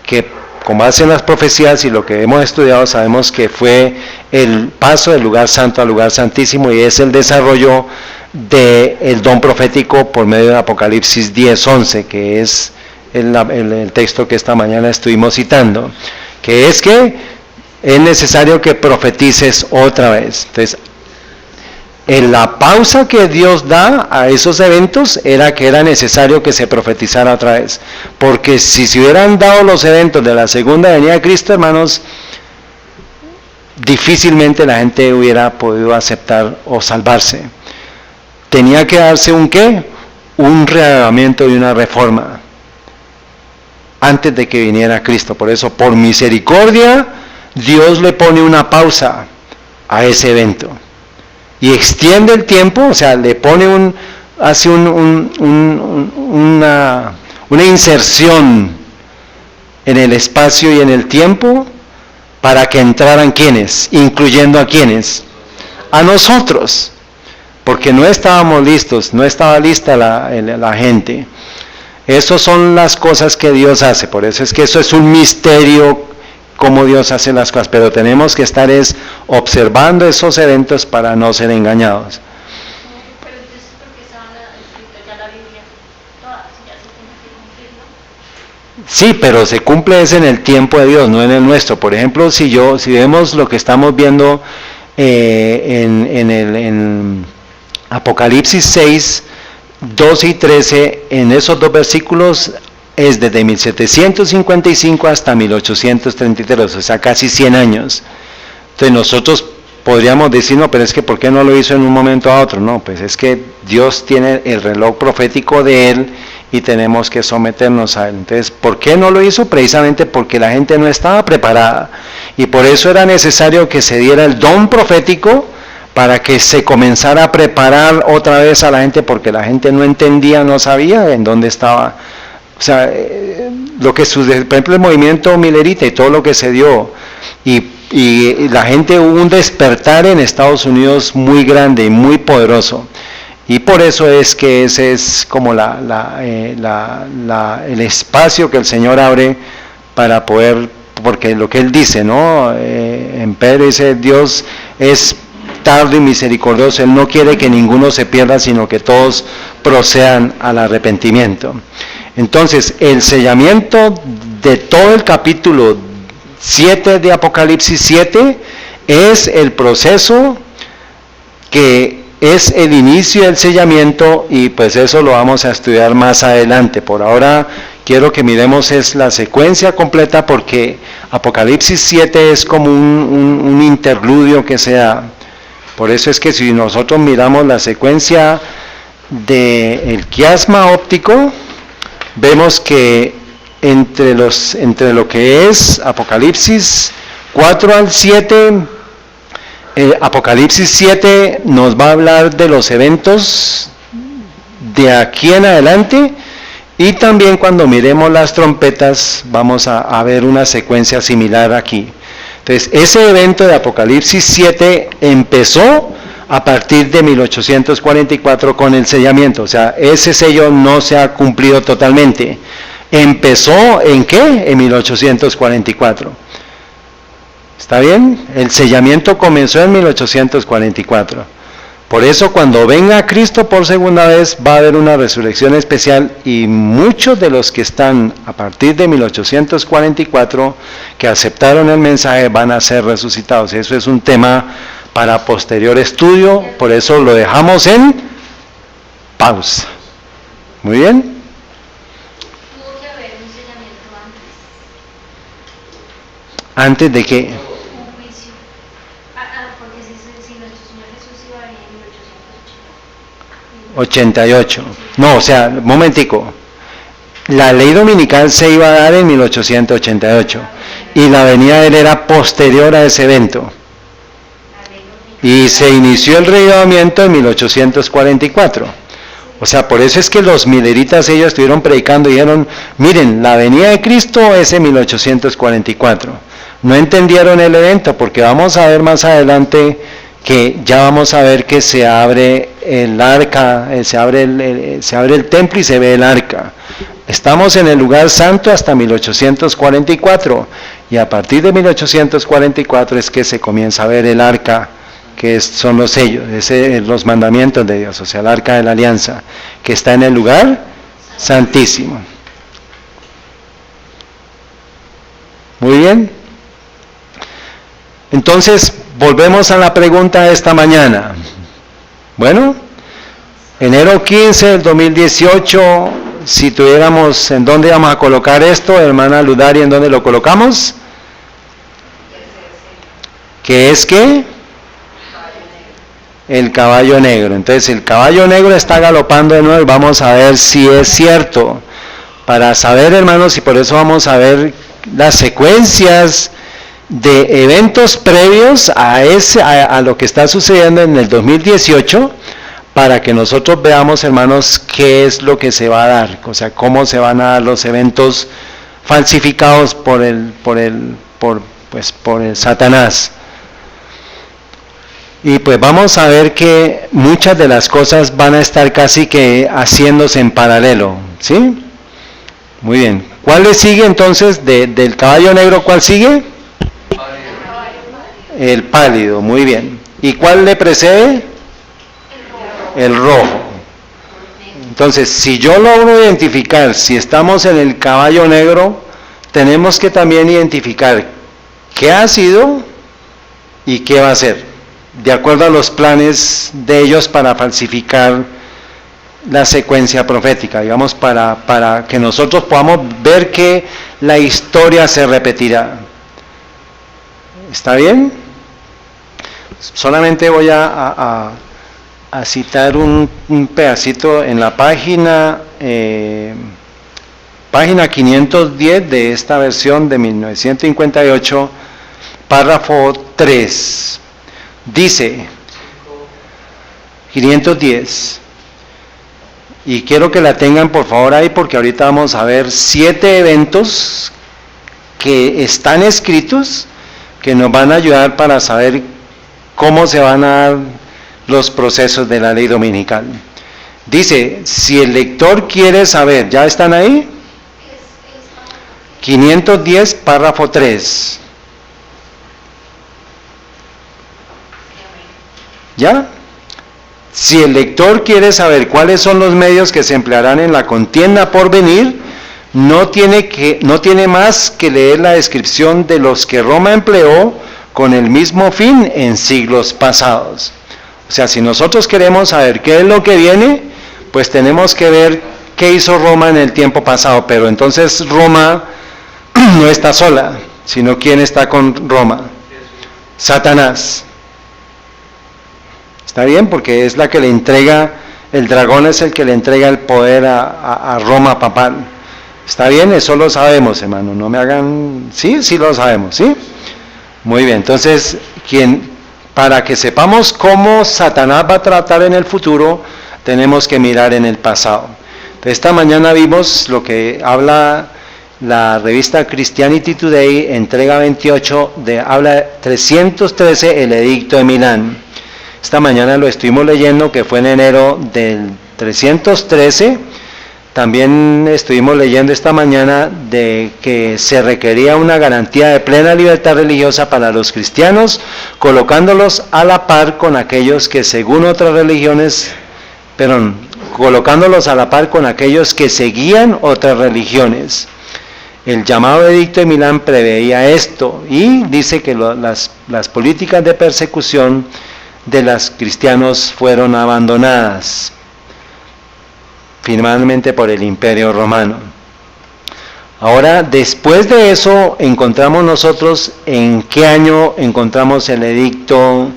que con base en las profecías y lo que hemos estudiado sabemos que fue el paso del lugar santo al lugar santísimo y es el desarrollo del don profético por medio de Apocalipsis 10:11, que es el texto que esta mañana estuvimos citando, que es que es necesario que profetices otra vez. Entonces, en la pausa que Dios da a esos eventos era que era necesario que se profetizara otra vez, porque si se hubieran dado los eventos de la segunda venida de Cristo, hermanos, difícilmente la gente hubiera podido aceptar o salvarse. Tenía que darse un ¿qué? Un reavivamiento y una reforma antes de que viniera Cristo. Por eso, por misericordia, Dios le pone una pausa a ese evento y extiende el tiempo, o sea, le pone hace una inserción en el espacio y en el tiempo para que entraran ¿quiénes? Incluyendo a ¿quiénes? A nosotros, porque no estábamos listos, no estaba lista la gente. Esas son las cosas que Dios hace, por eso es que eso es un misterio, cómo Dios hace las cosas, pero tenemos que estar observando esos eventos para no ser engañados. Pero entonces, ¿por qué estaban escritos ya la Biblia? Todas, ya se tiene que cumplir, ¿no? Sí, pero se cumple es en el tiempo de Dios, no en el nuestro. Por ejemplo, si vemos lo que estamos viendo en Apocalipsis 6, 12 y 13, en esos dos versículos es desde 1755 hasta 1833, o sea, casi 100 años. Entonces nosotros podríamos decir, no, pero es que ¿por qué no lo hizo en un momento a otro? No, pues es que Dios tiene el reloj profético de Él y tenemos que someternos a Él. Entonces, ¿por qué no lo hizo? Precisamente porque la gente no estaba preparada y por eso era necesario que se diera el don profético para que se comenzara a preparar otra vez a la gente, porque la gente no entendía, no sabía en dónde estaba. O sea, lo que sucede, por ejemplo, el movimiento milerita y todo lo que se dio, y la gente, hubo un despertar en Estados Unidos muy grande y muy poderoso, y por eso es que ese es como el espacio que el Señor abre para poder, porque lo que Él dice, ¿no? En Pedro dice, Dios es tardo y misericordioso, Él no quiere que ninguno se pierda, sino que todos procedan al arrepentimiento. Entonces, el sellamiento de todo el capítulo 7 de Apocalipsis 7 es el proceso que es el inicio del sellamiento, y pues eso lo vamos a estudiar más adelante. Por ahora quiero que miremos la secuencia completa, porque Apocalipsis 7 es como un interludio que se da. Por eso es que si nosotros miramos la secuencia del quiasma óptico, vemos que entre lo que es Apocalipsis 4 al 7, Apocalipsis 7 nos va a hablar de los eventos de aquí en adelante, y también cuando miremos las trompetas vamos a ver una secuencia similar aquí. Entonces, ese evento de Apocalipsis 7 empezó a partir de 1844 con el sellamiento, o sea, ese sello no se ha cumplido totalmente. ¿Empezó en qué? En 1844. ¿Está bien? El sellamiento comenzó en 1844. Por eso cuando venga Cristo por segunda vez va a haber una resurrección especial, y muchos de los que están a partir de 1844 que aceptaron el mensaje van a ser resucitados. Eso es un tema para posterior estudio, por eso lo dejamos en pausa. Muy bien. Tuvo que haber un sellamiento antes. ¿Antes de qué? Un juicio. Porque si nuestro Señor Jesús iba a venir en 88. No, o sea, un momentico. La ley dominical se iba a dar en 1888 y la venida de Él era posterior a ese evento. Y se inició el reavivamiento en 1844. O sea, por eso es que los mileritas ellos estuvieron predicando y dijeron, miren, la venida de Cristo es en 1844. No entendieron el evento porque vamos a ver más adelante que ya vamos a ver que se abre el arca, se abre el templo y se ve el arca. Estamos en el lugar santo hasta 1844 y a partir de 1844 es que se comienza a ver el arca, que son los sellos, los mandamientos de Dios, o sea, el arca de la alianza, que está en el lugar santísimo. Muy bien. Entonces, volvemos a la pregunta de esta mañana. Bueno, enero 15 del 2018, si tuviéramos, ¿en dónde vamos a colocar esto, hermana Ludari? ¿En dónde lo colocamos? ¿Qué es qué? El caballo negro. Entonces, el caballo negro está galopando de nuevo y vamos a ver si es cierto. Para saber, hermanos, y por eso vamos a ver las secuencias de eventos previos a lo que está sucediendo en el 2018, para que nosotros veamos, hermanos, qué es lo que se va a dar, o sea, cómo se van a dar los eventos falsificados por el Satanás. Y pues vamos a ver que muchas de las cosas van a estar casi que haciéndose en paralelo, ¿sí? Muy bien. ¿Cuál le sigue entonces del caballo negro? ¿Cuál sigue? El pálido, muy bien. ¿Y cuál le precede? El rojo. Entonces, si yo logro identificar si estamos en el caballo negro, tenemos que también identificar qué ha sido y qué va a ser, de acuerdo a los planes de ellos para falsificar la secuencia profética, digamos, para que nosotros podamos ver que la historia se repetirá. ¿Está bien? Solamente voy a citar un pedacito en la página 510 de esta versión de 1958, párrafo 3. Dice, 510, y quiero que la tengan por favor ahí porque ahorita vamos a ver 7 eventos que están escritos que nos van a ayudar para saber cómo se van a dar los procesos de la ley dominical. Dice, si el lector quiere saber, ¿ya están ahí? 510, párrafo 3. ¿Ya? Si el lector quiere saber cuáles son los medios que se emplearán en la contienda por venir, no tiene más que leer la descripción de los que Roma empleó con el mismo fin en siglos pasados. O sea, si nosotros queremos saber qué es lo que viene, pues tenemos que ver qué hizo Roma en el tiempo pasado. Pero entonces Roma no está sola, sino ¿quién está con Roma? Satanás. ¿Está bien? Porque es la que le entrega, el dragón es el que le entrega el poder a Roma papal. ¿Está bien? Eso lo sabemos, hermano. No me hagan... Sí, sí lo sabemos, ¿sí? Muy bien. Entonces, para que sepamos cómo Satanás va a tratar en el futuro, tenemos que mirar en el pasado. Entonces, esta mañana vimos lo que habla la revista Christianity Today, entrega 28, habla 313, el edicto de Milán. Esta mañana lo estuvimos leyendo, que fue en enero del 313. También estuvimos leyendo esta mañana de que se requería una garantía de plena libertad religiosa para los cristianos, colocándolos a la par con aquellos que según otras religiones, colocándolos a la par con aquellos que seguían otras religiones. El llamado edicto de Milán preveía esto y dice que las políticas de persecución de los cristianos fueron abandonadas finalmente por el Imperio Romano. Ahora, después de eso, encontramos nosotros, ¿en qué año encontramos el edicto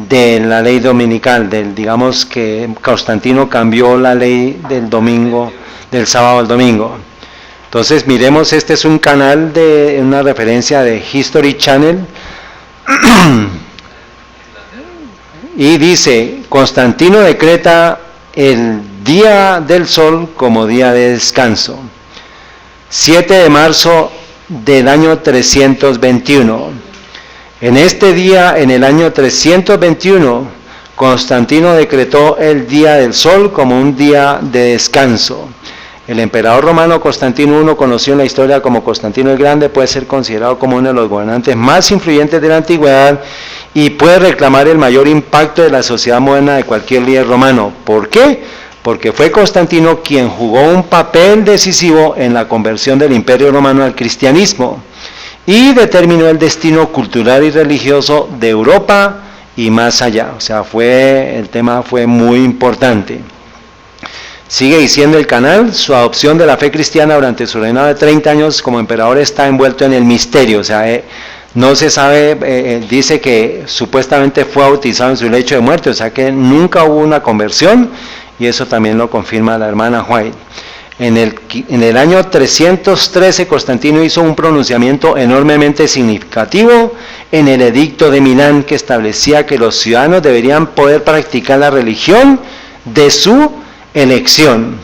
de la ley dominical? Digamos que Constantino cambió la ley del domingo, del sábado al domingo. Entonces, miremos, este es un canal una referencia de History Channel. Y dice, Constantino decreta el día del sol como día de descanso. 7 de marzo del año 321. En este día, en el año 321, Constantino decretó el día del sol como un día de descanso. El emperador romano Constantino I, conocido en la historia como Constantino el Grande, puede ser considerado como uno de los gobernantes más influyentes de la antigüedad y puede reclamar el mayor impacto de la sociedad moderna de cualquier líder romano. ¿Por qué? Porque fue Constantino quien jugó un papel decisivo en la conversión del Imperio Romano al cristianismo y determinó el destino cultural y religioso de Europa y más allá. O sea, el tema fue muy importante. Sigue diciendo el canal, su adopción de la fe cristiana durante su reinado de 30 años como emperador está envuelto en el misterio, o sea, no se sabe, dice que supuestamente fue bautizado en su lecho de muerte, o sea que nunca hubo una conversión, y eso también lo confirma la hermana White. En el año 313 Constantino hizo un pronunciamiento enormemente significativo en el edicto de Milán que establecía que los ciudadanos deberían poder practicar la religión de su elección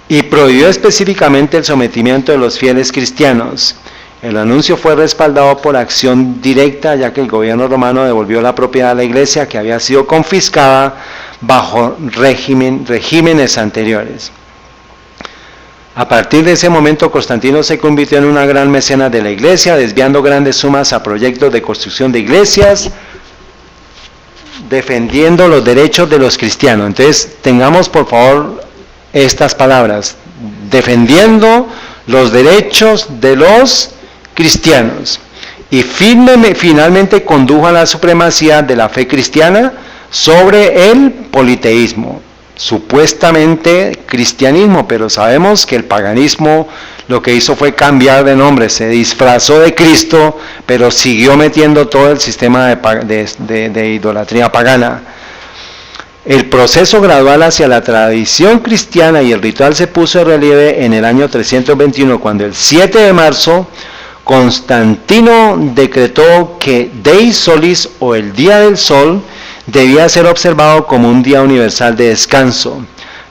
y prohibió específicamente el sometimiento de los fieles cristianos. El anuncio fue respaldado por acción directa, ya que el gobierno romano devolvió la propiedad a la iglesia que había sido confiscada bajo regímenes anteriores. A partir de ese momento, Constantino se convirtió en una gran mecenas de la iglesia, desviando grandes sumas a proyectos de construcción de iglesias, defendiendo los derechos de los cristianos. Entonces, tengamos por favor estas palabras: defendiendo los derechos de los cristianos. Y finalmente condujo a la supremacía de la fe cristiana sobre el politeísmo, supuestamente cristianismo, pero sabemos que el paganismo lo que hizo fue cambiar de nombre, se disfrazó de Cristo, pero siguió metiendo todo el sistema de idolatría pagana. El proceso gradual hacia la tradición cristiana y el ritual se puso en relieve en el año 321, cuando el 7 de marzo Constantino decretó que Dei Solis, o el día del sol, debía ser observado como un día universal de descanso.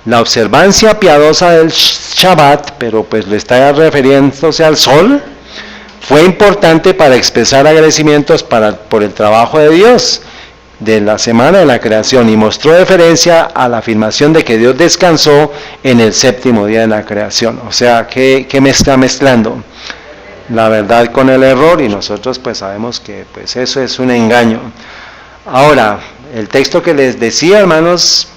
La observancia piadosa del Shabbat, pero pues le está refiriéndose al sol, fue importante para expresar agradecimientos por el trabajo de Dios de la semana de la creación y mostró deferencia a la afirmación de que Dios descansó en el séptimo día de la creación. O sea, ¿qué me está mezclando? La verdad con el error, y nosotros pues sabemos que pues eso es un engaño. Ahora, el texto que les decía, hermanos,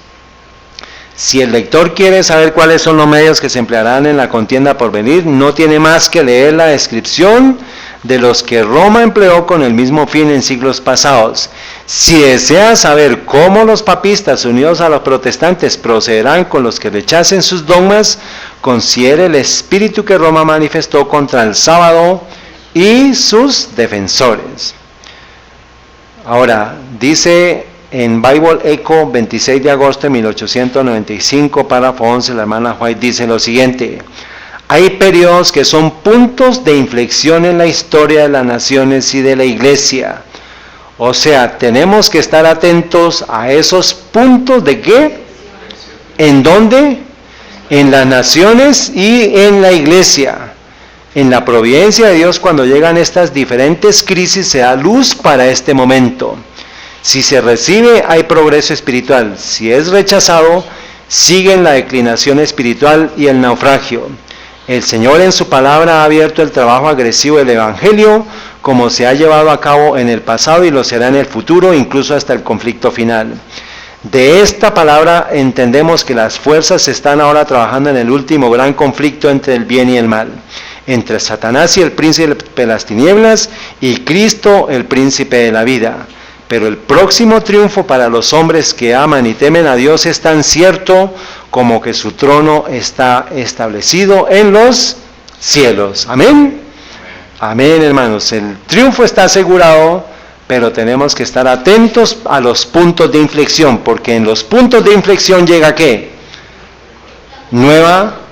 si el lector quiere saber cuáles son los medios que se emplearán en la contienda por venir, no tiene más que leer la descripción de los que Roma empleó con el mismo fin en siglos pasados. Si desea saber cómo los papistas unidos a los protestantes procederán con los que rechacen sus dogmas, considere el espíritu que Roma manifestó contra el sábado y sus defensores. Ahora, dice en Bible Echo, 26 de agosto de 1895, párrafo 11, la hermana White dice lo siguiente: hay periodos que son puntos de inflexión en la historia de las naciones y de la iglesia. O sea, tenemos que estar atentos a esos puntos de ¿qué? ¿En dónde? En las naciones y en la iglesia. En la providencia de Dios, cuando llegan estas diferentes crisis, se da luz para este momento. Si se recibe, hay progreso espiritual. Si es rechazado, siguen la declinación espiritual y el naufragio. El Señor en su palabra ha abierto el trabajo agresivo del Evangelio, como se ha llevado a cabo en el pasado y lo será en el futuro, incluso hasta el conflicto final. De esta palabra entendemos que las fuerzas están ahora trabajando en el último gran conflicto entre el bien y el mal, entre Satanás y el príncipe de las tinieblas y Cristo, el príncipe de la vida. Pero el próximo triunfo para los hombres que aman y temen a Dios es tan cierto como que su trono está establecido en los cielos. Amén. Amén, hermanos. El triunfo está asegurado, pero tenemos que estar atentos a los puntos de inflexión, porque en los puntos de inflexión llega ¿qué? Nueva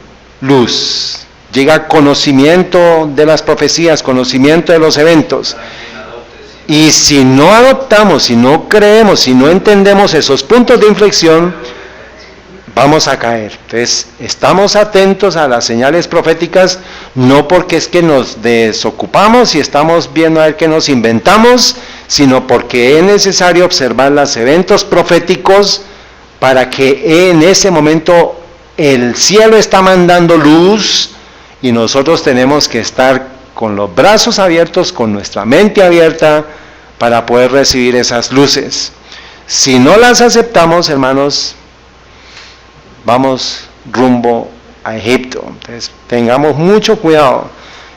luz. Llega conocimiento de las profecías, conocimiento de los eventos. Y si no adoptamos, si no creemos, si no entendemos esos puntos de inflexión, vamos a caer. Entonces, estamos atentos a las señales proféticas, no porque es que nos desocupamos y estamos viendo a ver qué nos inventamos, sino porque es necesario observar los eventos proféticos para que en ese momento el cielo está mandando luz y nosotros tenemos que estar con los brazos abiertos, con nuestra mente abierta para poder recibir esas luces. Si no las aceptamos, hermanos, vamos rumbo a Egipto. Entonces, tengamos mucho cuidado.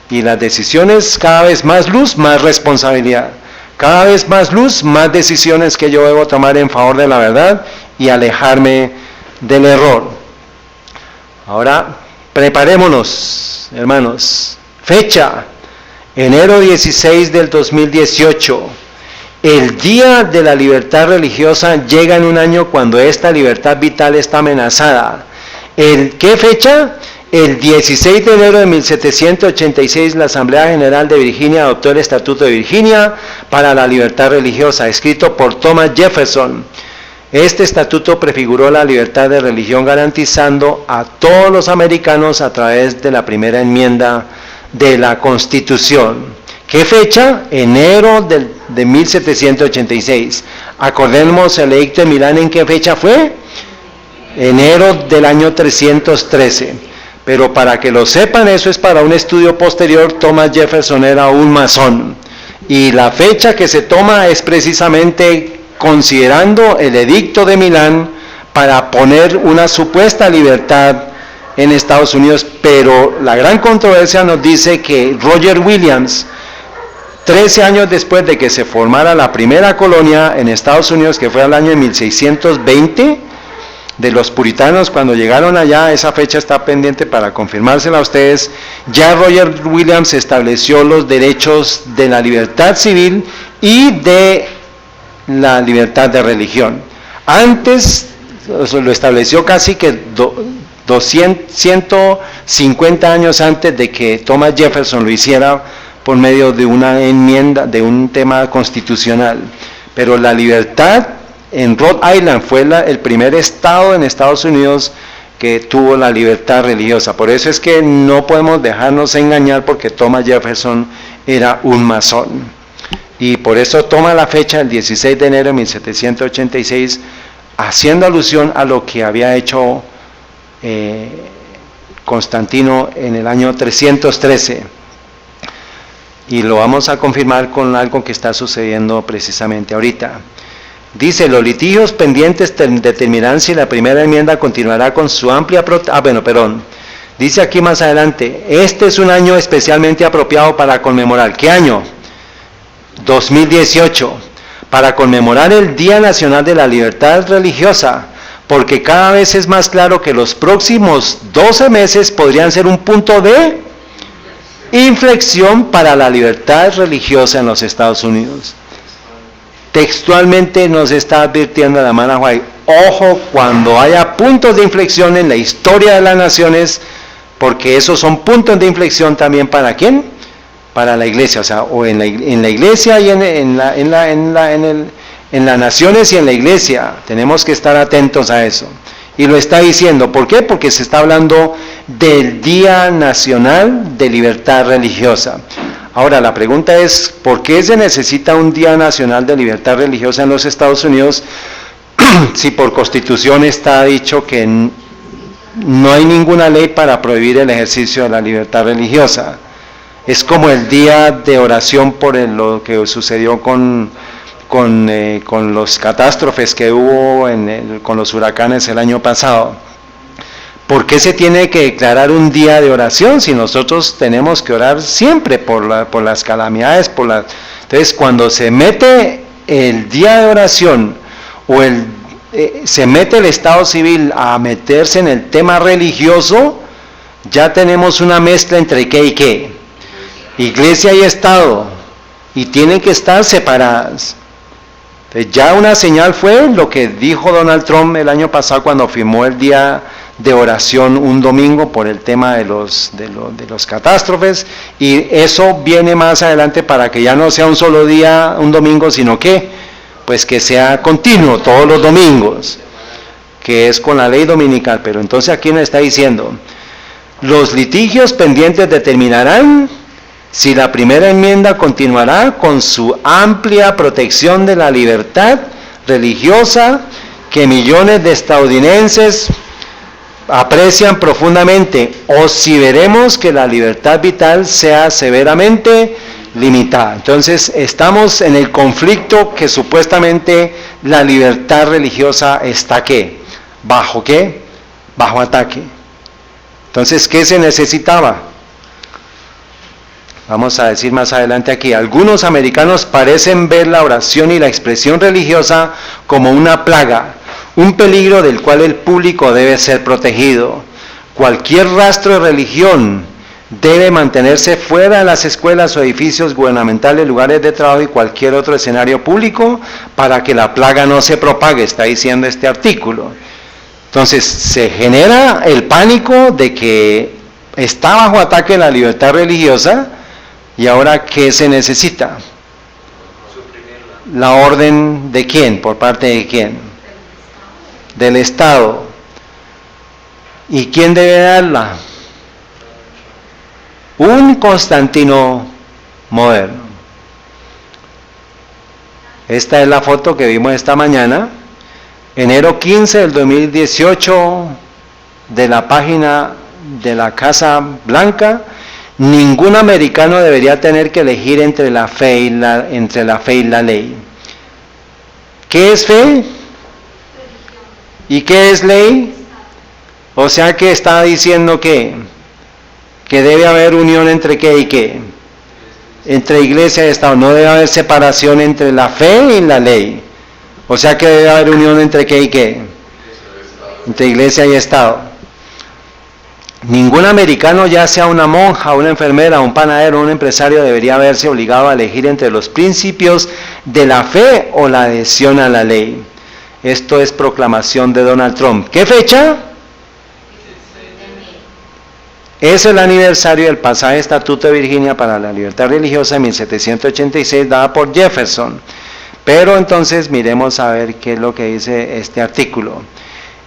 Y las decisiones, cada vez más luz, más responsabilidad. Cada vez más luz, más decisiones que yo debo tomar en favor de la verdad y alejarme del error. Ahora, preparémonos, hermanos. Fecha, enero 16 del 2018. El día de la libertad religiosa llega en un año cuando esta libertad vital está amenazada. ¿Qué fecha? El 16 de enero de 1786 la Asamblea General de Virginia adoptó el Estatuto de Virginia para la libertad religiosa, escrito por Thomas Jefferson. Este estatuto prefiguró la libertad de religión garantizando a todos los americanos a través de la primera enmienda de la Constitución. ¿Qué fecha? Enero de 1786. Acordemos el edicto de Milán, ¿en qué fecha fue? Enero del año 313. Pero para que lo sepan, eso es para un estudio posterior. Thomas Jefferson era un masón. Y la fecha que se toma es precisamente considerando el edicto de Milán para poner una supuesta libertad en Estados Unidos. Pero la gran controversia nos dice que Roger Williams, 13 años después de que se formara la primera colonia en Estados Unidos, que fue al año de 1620, de los puritanos, cuando llegaron allá, esa fecha está pendiente para confirmársela a ustedes, ya Roger Williams estableció los derechos de la libertad civil y de la libertad de religión. Antes lo estableció casi que 150 años antes de que Thomas Jefferson lo hiciera, por medio de una enmienda, de un tema constitucional. Pero la libertad en Rhode Island fue el primer estado en Estados Unidos que tuvo la libertad religiosa. Por eso es que no podemos dejarnos engañar, porque Thomas Jefferson era un masón. Y por eso toma la fecha, el 16 de enero de 1786, haciendo alusión a lo que había hecho Constantino en el año 313. Y lo vamos a confirmar con algo que está sucediendo precisamente ahorita. Dice, los litigios pendientes determinarán si la primera enmienda continuará con su amplia Dice aquí más adelante, este es un año especialmente apropiado para conmemorar. ¿Qué año? 2018. Para conmemorar el Día Nacional de la Libertad Religiosa, porque cada vez es más claro que los próximos 12 meses podrían ser un punto de inflexión para la libertad religiosa en los Estados Unidos. Textualmente nos está advirtiendo la hermana White, ojo cuando haya puntos de inflexión en la historia de las naciones, porque esos son puntos de inflexión también para ¿quién? Para la iglesia, o sea, o en la iglesia y en las naciones y en la iglesia. Tenemos que estar atentos a eso. Y lo está diciendo, ¿por qué? Porque se está hablando del Día Nacional de Libertad Religiosa. Ahora, la pregunta es, ¿por qué se necesita un Día Nacional de Libertad Religiosa en los Estados Unidos si por Constitución está dicho que no hay ninguna ley para prohibir el ejercicio de la libertad religiosa? Es como el día de oración por lo que sucedió con los catástrofes que hubo con los huracanes el año pasado. ¿Por qué se tiene que declarar un día de oración si nosotros tenemos que orar siempre por las calamidades? Entonces, cuando se mete el día de oración o se mete el Estado civil a meterse en el tema religioso, ya tenemos una mezcla entre qué y qué. Iglesia y Estado, y tienen que estar separadas. Ya una señal fue lo que dijo Donald Trump el año pasado cuando firmó el Día de oración un domingo por el tema de los catástrofes, y eso viene más adelante para que ya no sea un solo día, un domingo, sino que pues que sea continuo todos los domingos, que es con la ley dominical. Pero entonces aquí nos está diciendo, los litigios pendientes determinarán si la primera enmienda continuará con su amplia protección de la libertad religiosa que millones de estadounidenses aprecian profundamente, o si veremos que la libertad vital sea severamente limitada. Entonces estamos en el conflicto que supuestamente la libertad religiosa está ¿qué? ¿Bajo qué? Bajo ataque. Entonces, ¿qué se necesitaba? Vamos a decir más adelante aquí, algunos americanos parecen ver la oración y la expresión religiosa como una plaga, un peligro del cual el público debe ser protegido. Cualquier rastro de religión debe mantenerse fuera de las escuelas o edificios gubernamentales, lugares de trabajo y cualquier otro escenario público para que la plaga no se propague, está diciendo este artículo. Entonces, se genera el pánico de que está bajo ataque la libertad religiosa, y ahora, ¿qué se necesita? ¿La orden de quién? ¿Por parte de quién? Del Estado. ¿Y quién debe darla? Un Constantino moderno. Esta es la foto que vimos esta mañana, enero 15 del 2018, de la página de la Casa Blanca. Ningún americano debería tener que elegir entre la fe y la ley. ¿Qué es fe? ¿Y qué es ley? O sea que está diciendo que debe haber unión entre qué y qué. Entre iglesia y Estado. No debe haber separación entre la fe y la ley. O sea que debe haber unión entre qué y qué. Entre iglesia y Estado. Ningún americano, ya sea una monja, una enfermera, un panadero, un empresario, debería verse obligado a elegir entre los principios de la fe o la adhesión a la ley. Esto es proclamación de Donald Trump. ¿Qué fecha? Es el aniversario del pasaje Estatuto de Virginia para la Libertad Religiosa de 1786, dada por Jefferson. Pero entonces miremos a ver qué es lo que dice este artículo.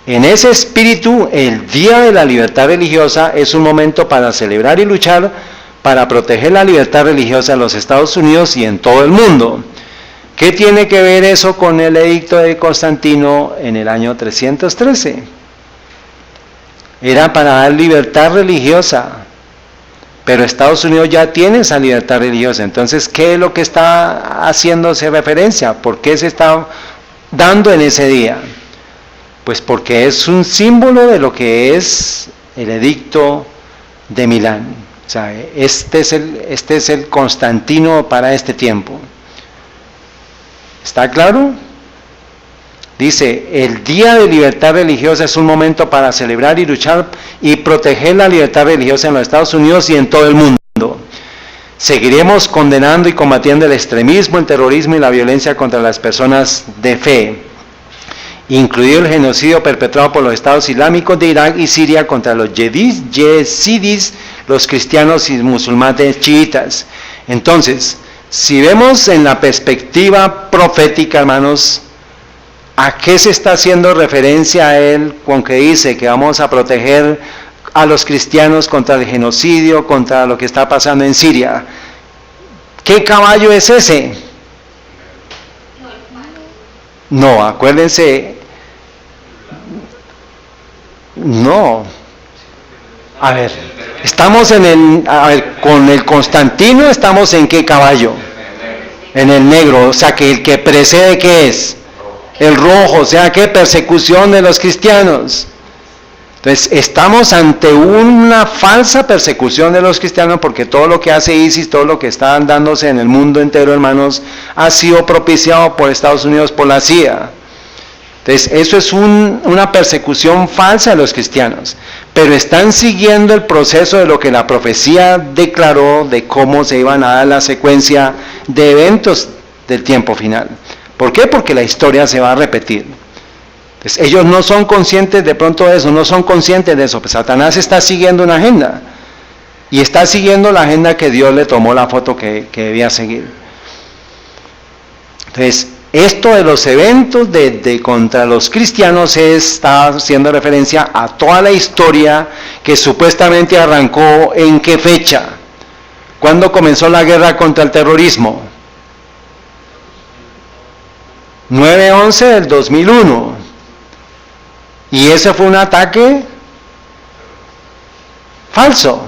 En ese espíritu, el Día de la Libertad Religiosa es un momento para celebrar y luchar para proteger la libertad religiosa en los Estados Unidos y en todo el mundo. ¿Qué tiene que ver eso con el edicto de Constantino en el año 313? Era para dar libertad religiosa, pero Estados Unidos ya tiene esa libertad religiosa. Entonces, ¿qué es lo que está haciéndose referencia? ¿Por qué se está dando en ese día? Pues porque es un símbolo de lo que es el edicto de Milán. O sea, este es el Constantino para este tiempo. ¿Está claro? Dice, el Día de Libertad Religiosa es un momento para celebrar y luchar y proteger la libertad religiosa en los Estados Unidos y en todo el mundo. Seguiremos condenando y combatiendo el extremismo, el terrorismo y la violencia contra las personas de fe, incluido el genocidio perpetrado por los estados islámicos de Irak y Siria contra los yezidis, los cristianos y musulmanes chiitas. Entonces, si vemos en la perspectiva profética, hermanos, ¿a qué se está haciendo referencia a él con que dice que vamos a proteger a los cristianos contra el genocidio, contra lo que está pasando en Siria? ¿Qué caballo es ese? No, acuérdense, no. A ver, estamos con el Constantino, ¿estamos en qué caballo? En el negro, o sea que el que precede, ¿qué es? El rojo, o sea que persecución de los cristianos. Entonces, estamos ante una falsa persecución de los cristianos, porque todo lo que hace ISIS, todo lo que está dándose en el mundo entero, hermanos, ha sido propiciado por Estados Unidos, por la CIA. Entonces, eso es una persecución falsa de los cristianos, pero están siguiendo el proceso de lo que la profecía declaró de cómo se iban a dar la secuencia de eventos del tiempo final. ¿Por qué? Porque la historia se va a repetir. Pues ellos no son conscientes de pronto de eso, no son conscientes de eso. Pues Satanás está siguiendo una agenda. Y está siguiendo la agenda que Dios le tomó la foto que debía seguir. Entonces, esto de los eventos contra los cristianos está haciendo referencia a toda la historia que supuestamente arrancó ¿en qué fecha? ¿Cuándo comenzó la guerra contra el terrorismo? 9/11 del 2001. Y ese fue un ataque falso,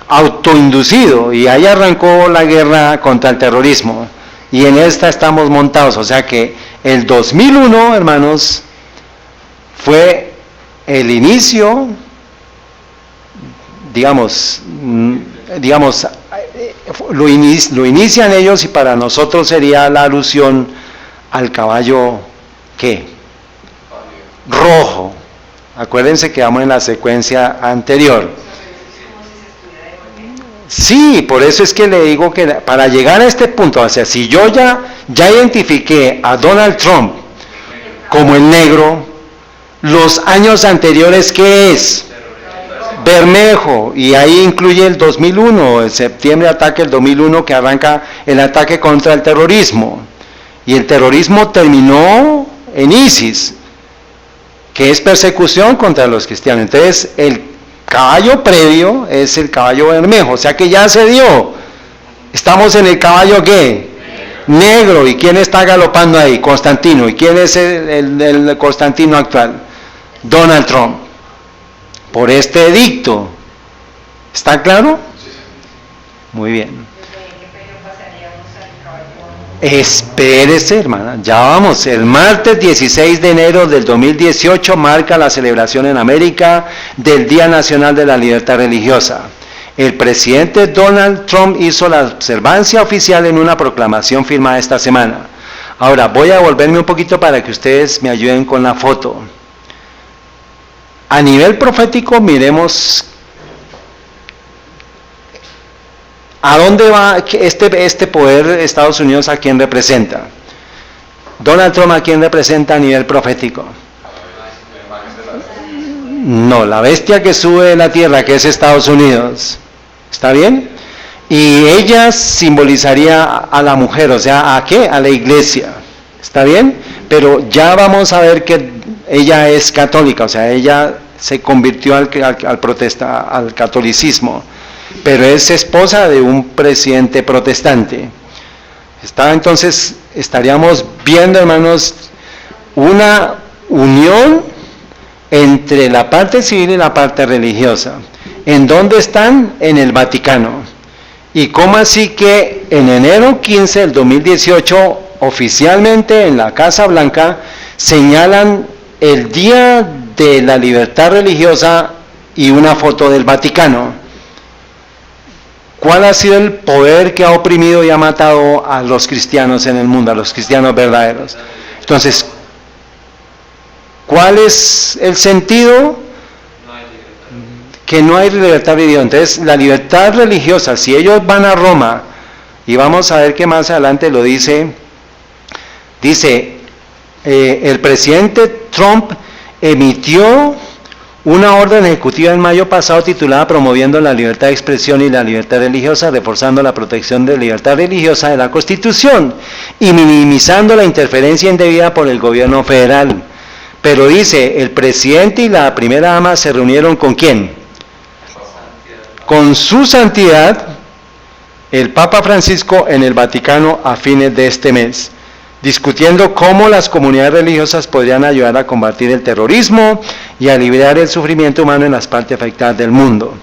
autoinducido, y ahí arrancó la guerra contra el terrorismo. Y en esta estamos montados, o sea que el 2001, hermanos, fue el inicio, digamos, lo inician ellos, y para nosotros sería la alusión al caballo, ¿qué? Rojo. Acuérdense que vamos en la secuencia anterior. Sí, por eso es que le digo que para llegar a este punto, o sea, si yo ya identifiqué a Donald Trump como el negro, los años anteriores, ¿qué es? Bermejo, y ahí incluye el 2001, el septiembre ataque del 2001, que arranca el ataque contra el terrorismo, y el terrorismo terminó en ISIS, que es persecución contra los cristianos. Entonces, el caballo previo es el caballo bermejo, o sea que ya se dio. Estamos en el caballo ¿qué? Negro. ¿Y quién está galopando ahí? Constantino. ¿Y quién es el Constantino actual? Donald Trump. Por este edicto. ¿Está claro? Muy bien. Espérese, hermana, ya vamos. El martes 16 de enero del 2018 marca la celebración en América del Día Nacional de la Libertad Religiosa. El presidente Donald Trump hizo la observancia oficial en una proclamación firmada esta semana. Ahora, voy a volverme un poquito para que ustedes me ayuden con la foto. A nivel profético, miremos ¿a dónde va este poder de Estados Unidos? ¿A quién representa? Donald Trump, ¿a quién representa a nivel profético? No, la bestia que sube de la tierra, que es Estados Unidos. ¿Está bien? Y ella simbolizaría a la mujer, o sea, ¿a qué? A la iglesia. ¿Está bien? Pero ya vamos a ver que ella es católica, o sea, ella se convirtió al catolicismo, pero es esposa de un presidente protestante. Entonces, estaríamos viendo, hermanos, una unión entre la parte civil y la parte religiosa. ¿En dónde están? En el Vaticano. ¿Y cómo así que en enero 15 del 2018, oficialmente en la Casa Blanca, señalan el Día de la Libertad Religiosa y una foto del Vaticano? ¿Cuál ha sido el poder que ha oprimido y ha matado a los cristianos en el mundo, a los cristianos verdaderos? Entonces, ¿cuál es el sentido? Que no hay libertad religiosa. Entonces, la libertad religiosa, si ellos van a Roma, y vamos a ver que más adelante lo dice, el presidente Trump emitió una orden ejecutiva en mayo pasado titulada Promoviendo la libertad de expresión y la libertad religiosa, reforzando la protección de la libertad religiosa de la Constitución y minimizando la interferencia indebida por el gobierno federal. Pero dice, el presidente y la primera dama se reunieron ¿con quién? Con su santidad, el Papa Francisco, en el Vaticano a fines de este mes, discutiendo cómo las comunidades religiosas podrían ayudar a combatir el terrorismo y a aliviar el sufrimiento humano en las partes afectadas del mundo.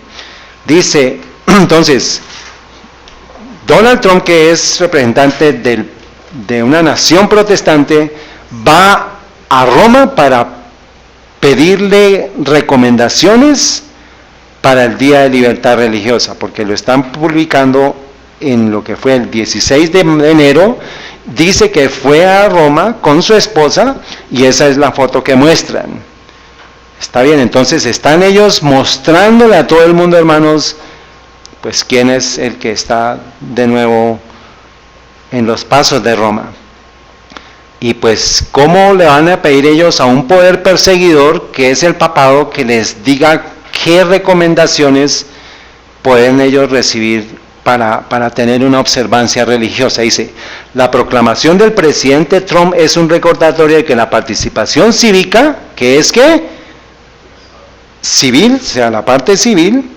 Dice, entonces, Donald Trump, que es representante de una nación protestante, va a Roma para pedirle recomendaciones para el Día de Libertad Religiosa, porque lo están publicando en lo que fue el 16 de enero, dice que fue a Roma con su esposa y esa es la foto que muestran. Está bien, entonces están ellos mostrándole a todo el mundo, hermanos, pues quién es el que está de nuevo en los pasos de Roma. Y pues, ¿cómo le van a pedir ellos a un poder perseguidor, que es el papado, que les diga qué recomendaciones pueden ellos recibir para tener una observancia religiosa? Dice, la proclamación del presidente Trump es un recordatorio de que la participación cívica, que es ¿qué? Civil, o sea, la parte civil,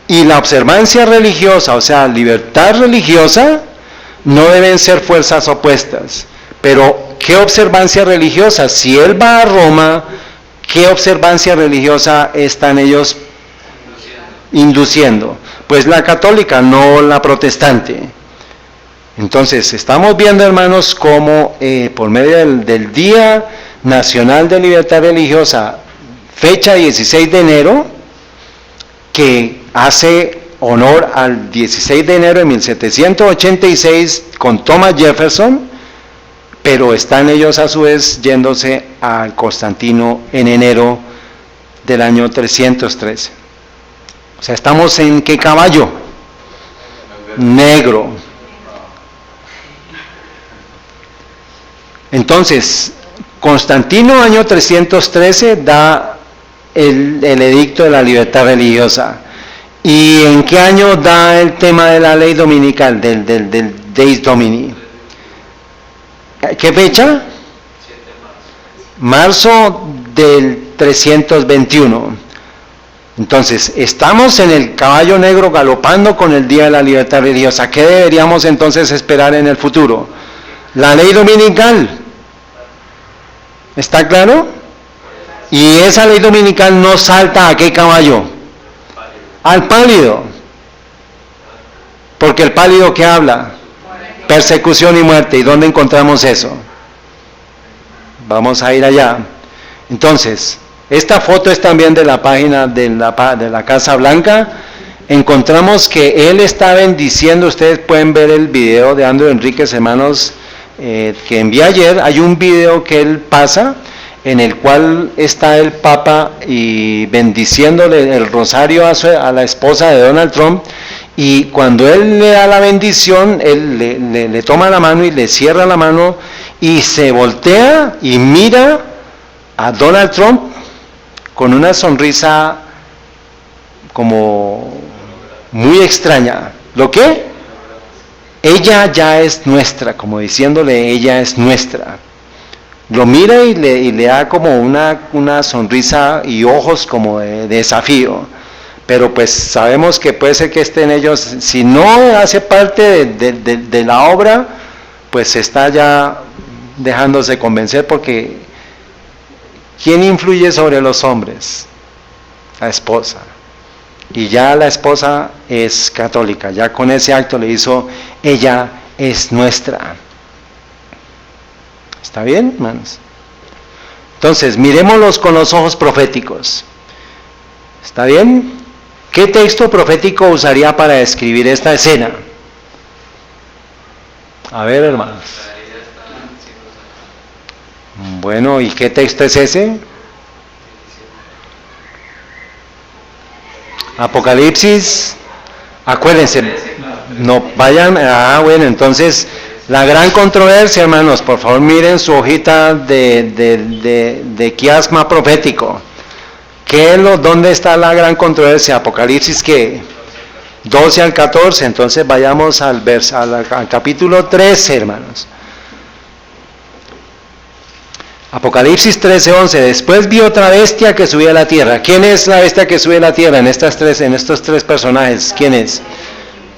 y la observancia religiosa, o sea, libertad religiosa, no deben ser fuerzas opuestas. Pero, ¿qué observancia religiosa? Si él va a Roma, ¿qué observancia religiosa están ellos induciendo? Pues la católica, no la protestante. Entonces, estamos viendo, hermanos, cómo por medio del Día Nacional de Libertad Religiosa, fecha 16 de enero, que hace honor al 16 de enero de 1786 con Thomas Jefferson, pero están ellos a su vez yéndose al Constantino en enero del año 313. O sea, ¿estamos en qué caballo? Negro. Entonces, Constantino, año 313, da el edicto de la libertad religiosa. ¿Y en qué año da el tema de la ley dominical, del Deus Domini? ¿Qué fecha? Marzo del 321. Entonces, estamos en el caballo negro galopando con el Día de la Libertad Religiosa. ¿Qué deberíamos entonces esperar en el futuro? La ley dominical. ¿Está claro? Y esa ley dominical no salta ¿a qué caballo? Al pálido. Porque el pálido, ¿qué habla? Persecución y muerte. ¿Y dónde encontramos eso? Vamos a ir allá. Entonces, esta foto es también de la página de la Casa Blanca. Encontramos que él está bendiciendo. Ustedes pueden ver el video de Andrew Enríquez, hermanos, que envié ayer. Hay un video que él pasa en el cual está el Papa y bendiciéndole el rosario a la esposa de Donald Trump. Y cuando él le da la bendición, él le toma la mano y le cierra la mano y se voltea y mira a Donald Trump con una sonrisa como muy extraña. ¿Lo qué? Ella ya es nuestra, como diciéndole, ella es nuestra. Lo mira y le da como una sonrisa y ojos como de desafío. Pero pues sabemos que puede ser que estén ellos, si no hace parte de la obra, pues está ya dejándose convencer, porque ¿quién influye sobre los hombres? La esposa. Y ya la esposa es católica, ya con ese acto le hizo, ella es nuestra. ¿Está bien, hermanos? Entonces, miremoslos con los ojos proféticos. ¿Está bien? ¿Qué texto profético usaría para describir esta escena? A ver, hermanos. Bueno, ¿y qué texto es ese? Apocalipsis. Acuérdense, no vayan. Bueno, entonces, la gran controversia, hermanos, por favor miren su hojita de quiasma profético. ¿Dónde está la gran controversia? Apocalipsis, ¿qué? 12 al 14, entonces vayamos al capítulo 13, hermanos. Apocalipsis 13, 11. Después vi otra bestia que subía a la tierra. ¿Quién es la bestia que sube a la tierra en estos tres personajes? ¿Quién es?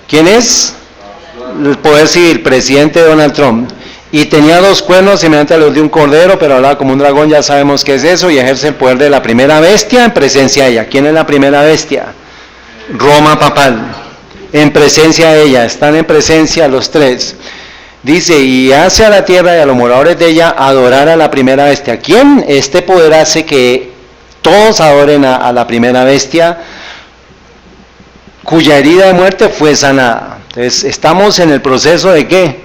¿Quién es? El poder civil, presidente Donald Trump. Y tenía 2 cuernos semejantes a los de un cordero, pero hablaba como un dragón, ya sabemos qué es eso, y ejerce el poder de la primera bestia en presencia de ella. ¿Quién es la primera bestia? Roma papal. En presencia de ella, están en presencia los 3. Dice, y hace a la tierra y a los moradores de ella adorar a la primera bestia. ¿Quién? Este poder hace que todos adoren a la primera bestia, cuya herida de muerte fue sanada. Entonces, estamos en el proceso de ¿qué?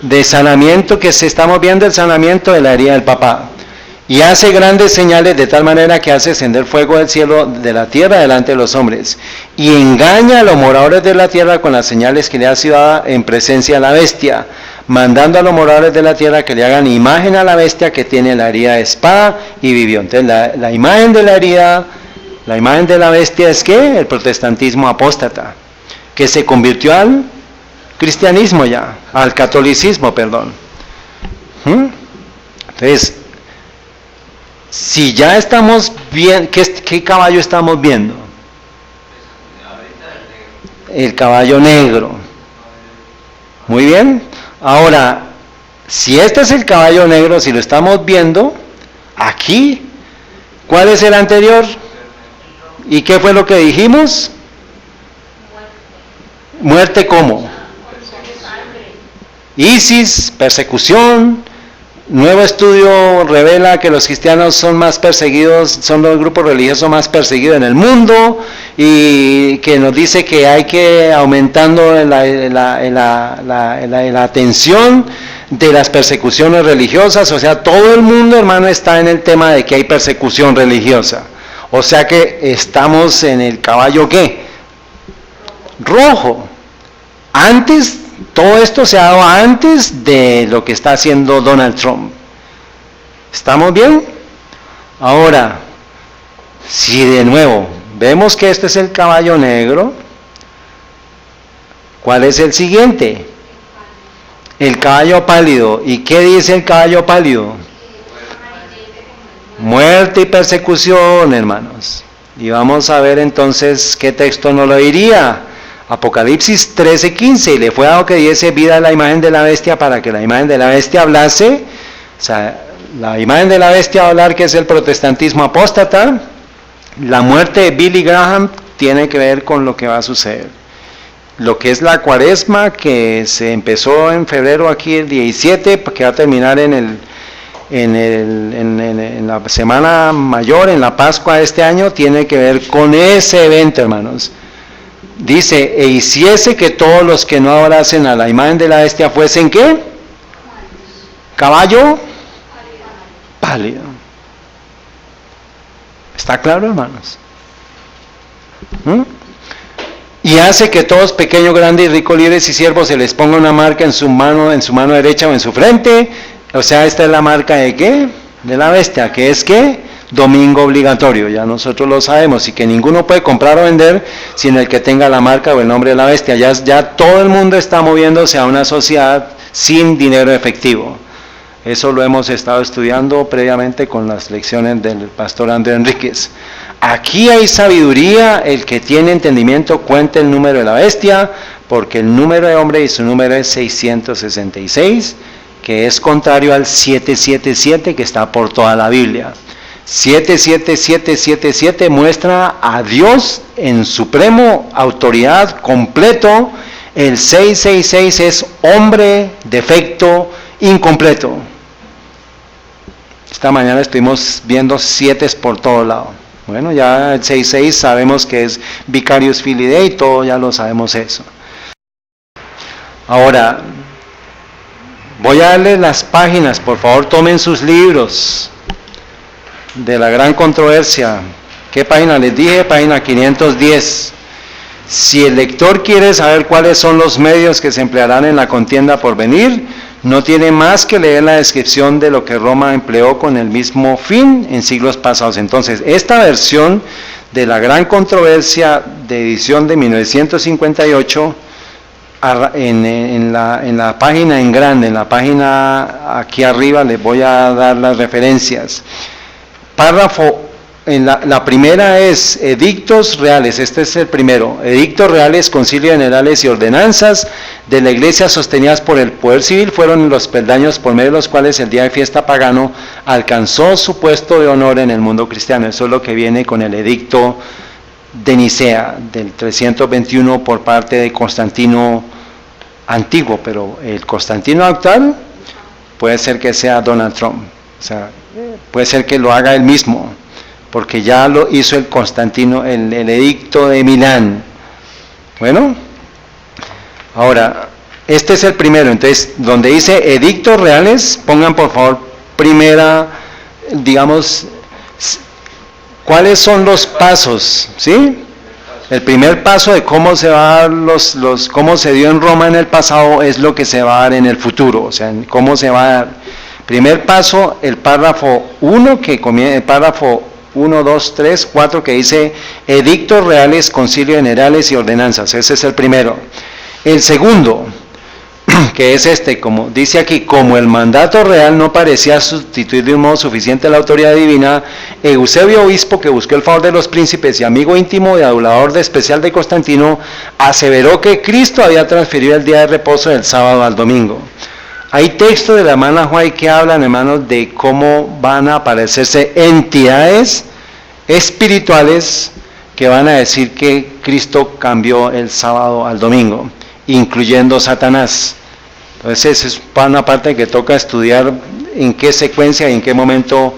De sanamiento, que estamos viendo el sanamiento de la herida del papá. Y hace grandes señales de tal manera que hace ascender fuego del cielo de la tierra delante de los hombres. Y engaña a los moradores de la tierra con las señales que le ha sido dada en presencia de la bestia, mandando a los moradores de la tierra que le hagan imagen a la bestia que tiene la herida de espada y vivió. Entonces la imagen de la herida, la imagen de la bestia es ¿qué? El protestantismo apóstata, que se convirtió al cristianismo ya, al catolicismo, perdón. Entonces, si ya estamos viendo, ¿qué caballo estamos viendo? El caballo negro. Muy bien. Ahora, si este es el caballo negro, si lo estamos viendo, aquí, ¿cuál es el anterior? ¿Y qué fue lo que dijimos? Muerte ¿cómo? ISIS, persecución. Nuevo estudio revela que los cristianos son más perseguidos, son los grupos religiosos más perseguidos en el mundo, y que nos dice que hay que aumentando la atención de las persecuciones religiosas. O sea, todo el mundo, hermano, está en el tema de que hay persecución religiosa. O sea que estamos en el caballo ¿qué? Rojo. Antes, todo esto se ha dado antes de lo que está haciendo Donald Trump. ¿Estamos bien? Ahora, si de nuevo vemos que este es el caballo negro, ¿cuál es el siguiente? El caballo pálido. ¿Y qué dice el caballo pálido? Muerte y persecución, hermanos. Y vamos a ver entonces qué texto nos lo diría. Apocalipsis 13:15, y le fue dado que diese vida a la imagen de la bestia para que la imagen de la bestia hablase. O sea, la imagen de la bestia va a hablar que es el protestantismo apóstata. La muerte de Billy Graham tiene que ver con lo que va a suceder. Lo que es la cuaresma, que se empezó en febrero aquí el 17, que va a terminar en la semana mayor, en la Pascua de este año, tiene que ver con ese evento, hermanos. Dice, e hiciese que todos los que no adorasen a la imagen de la bestia fuesen ¿qué? Caballo pálido. ¿Está claro, hermanos? Y hace que todos, pequeños, grandes, ricos, libres y siervos, se les ponga una marca en su mano derecha o en su frente. O sea, esta es la marca de ¿qué? De la bestia, que es ¿qué? Domingo obligatorio, ya nosotros lo sabemos, y que ninguno puede comprar o vender sin el que tenga la marca o el nombre de la bestia. Ya todo el mundo está moviéndose a una sociedad sin dinero efectivo. Eso lo hemos estado estudiando previamente con las lecciones del pastor André Enríquez. Aquí hay sabiduría, el que tiene entendimiento cuenta el número de la bestia, porque el número de hombre y su número es 666, que es contrario al 777 que está por toda la Biblia. 77777 muestra a Dios en supremo autoridad completo. El 666 es hombre, defecto, incompleto. Esta mañana estuvimos viendo 7 por todo lado. Bueno, ya el 66 sabemos que es Vicarius Filii Dei, todo ya lo sabemos eso. Ahora, voy a darles las páginas, por favor tomen sus libros de la gran controversia. ¿Qué página les dije? Página 510. Si el lector quiere saber cuáles son los medios que se emplearán en la contienda por venir, no tiene más que leer la descripción de lo que Roma empleó con el mismo fin en siglos pasados. Entonces, esta versión de la gran controversia de edición de 1958, en la página en grande, en la página aquí arriba, les voy a dar las referencias. Párrafo, la primera es edictos reales, este es el primero, edictos reales, concilios generales y ordenanzas de la iglesia sostenidas por el poder civil fueron los peldaños por medio de los cuales el día de fiesta pagano alcanzó su puesto de honor en el mundo cristiano. Eso es lo que viene con el edicto de Nicea del 321 por parte de Constantino antiguo, pero el Constantino actual puede ser que sea Donald Trump, o sea, puede ser que lo haga él mismo, porque ya lo hizo el Constantino, el edicto de Milán. Bueno, ahora, este es el primero. Entonces, donde dice edictos reales, pongan por favor primera, digamos, ¿cuáles son los pasos? ¿Sí? El primer paso de cómo se va a dar cómo se dio en Roma en el pasado es lo que se va a dar en el futuro, o sea, cómo se va a dar. Primer paso, el párrafo 1, el párrafo 1, 2, 3, 4, que dice edictos reales, concilios generales y ordenanzas. Ese es el primero. El segundo, que es como dice aquí, como el mandato real no parecía sustituir de un modo suficiente la autoridad divina, Eusebio, obispo que buscó el favor de los príncipes y amigo íntimo y adulador especial de Constantino, aseveró que Cristo había transferido el día de reposo del sábado al domingo. Hay textos de la hermana White que hablan, hermanos, de cómo van a aparecerse entidades espirituales que van a decir que Cristo cambió el sábado al domingo, incluyendo Satanás. Entonces, es una parte que toca estudiar en qué secuencia y en qué momento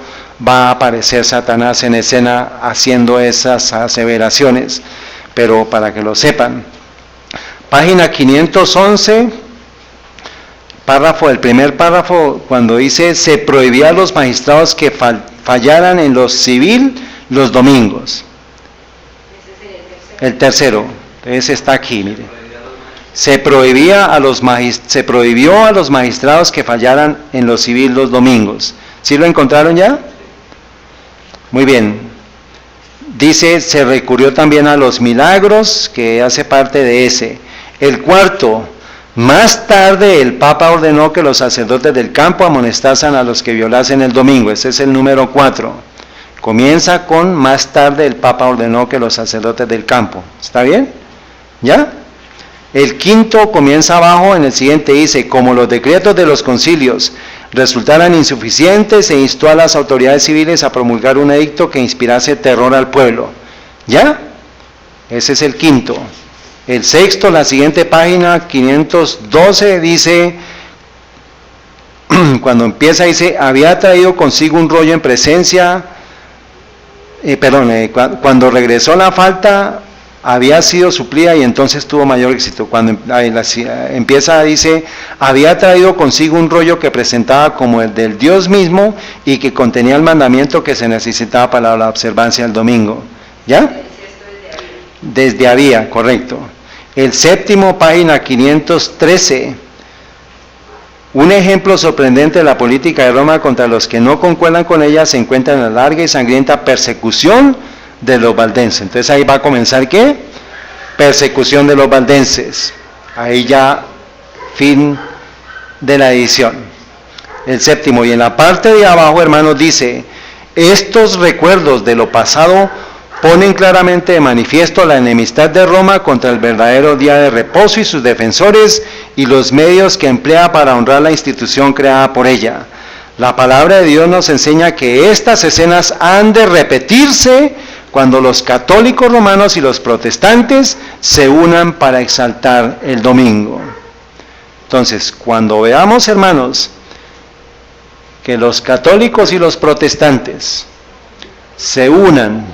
va a aparecer Satanás en escena haciendo esas aseveraciones, pero para que lo sepan. Página 511, el primer párrafo, cuando dice, se prohibía a los magistrados que fallaran en lo civil los domingos. El tercero, entonces está aquí, mire. Se prohibió a los magistrados que fallaran en lo civil los domingos. ¿Sí lo encontraron ya? Muy bien. Dice, se recurrió también a los milagros, que hace parte de ese. El cuarto, más tarde el Papa ordenó que los sacerdotes del campo amonestasen a los que violasen el domingo. Ese es el número 4. Comienza con, más tarde el Papa ordenó que los sacerdotes del campo. ¿Está bien? ¿Ya? El quinto comienza abajo, en el siguiente dice, como los decretos de los concilios resultaran insuficientes, se instó a las autoridades civiles a promulgar un edicto que inspirase terror al pueblo. ¿Ya? Ese es el quinto. El sexto, la siguiente página, 512, dice, cuando empieza dice, había traído consigo un rollo en presencia, cuando regresó la falta, había sido suplida y entonces tuvo mayor éxito. Cuando empieza dice, había traído consigo un rollo que presentaba como el del Dios mismo y que contenía el mandamiento que se necesitaba para la observancia del domingo. ¿Ya? Desde había, correcto. El séptimo, página 513. Un ejemplo sorprendente de la política de Roma contra los que no concuerdan con ella se encuentra en la larga y sangrienta persecución de los valdenses. Entonces ahí va a comenzar ¿qué? Persecución de los valdenses. Ahí ya fin de la edición. El séptimo, y en la parte de abajo, hermanos, dice, estos recuerdos de lo pasado ponen claramente de manifiesto la enemistad de Roma contra el verdadero día de reposo y sus defensores y los medios que emplea para honrar la institución creada por ella. La palabra de Dios nos enseña que estas escenas han de repetirse cuando los católicos romanos y los protestantes se unan para exaltar el domingo. Entonces, cuando veamos, hermanos, que los católicos y los protestantes se unan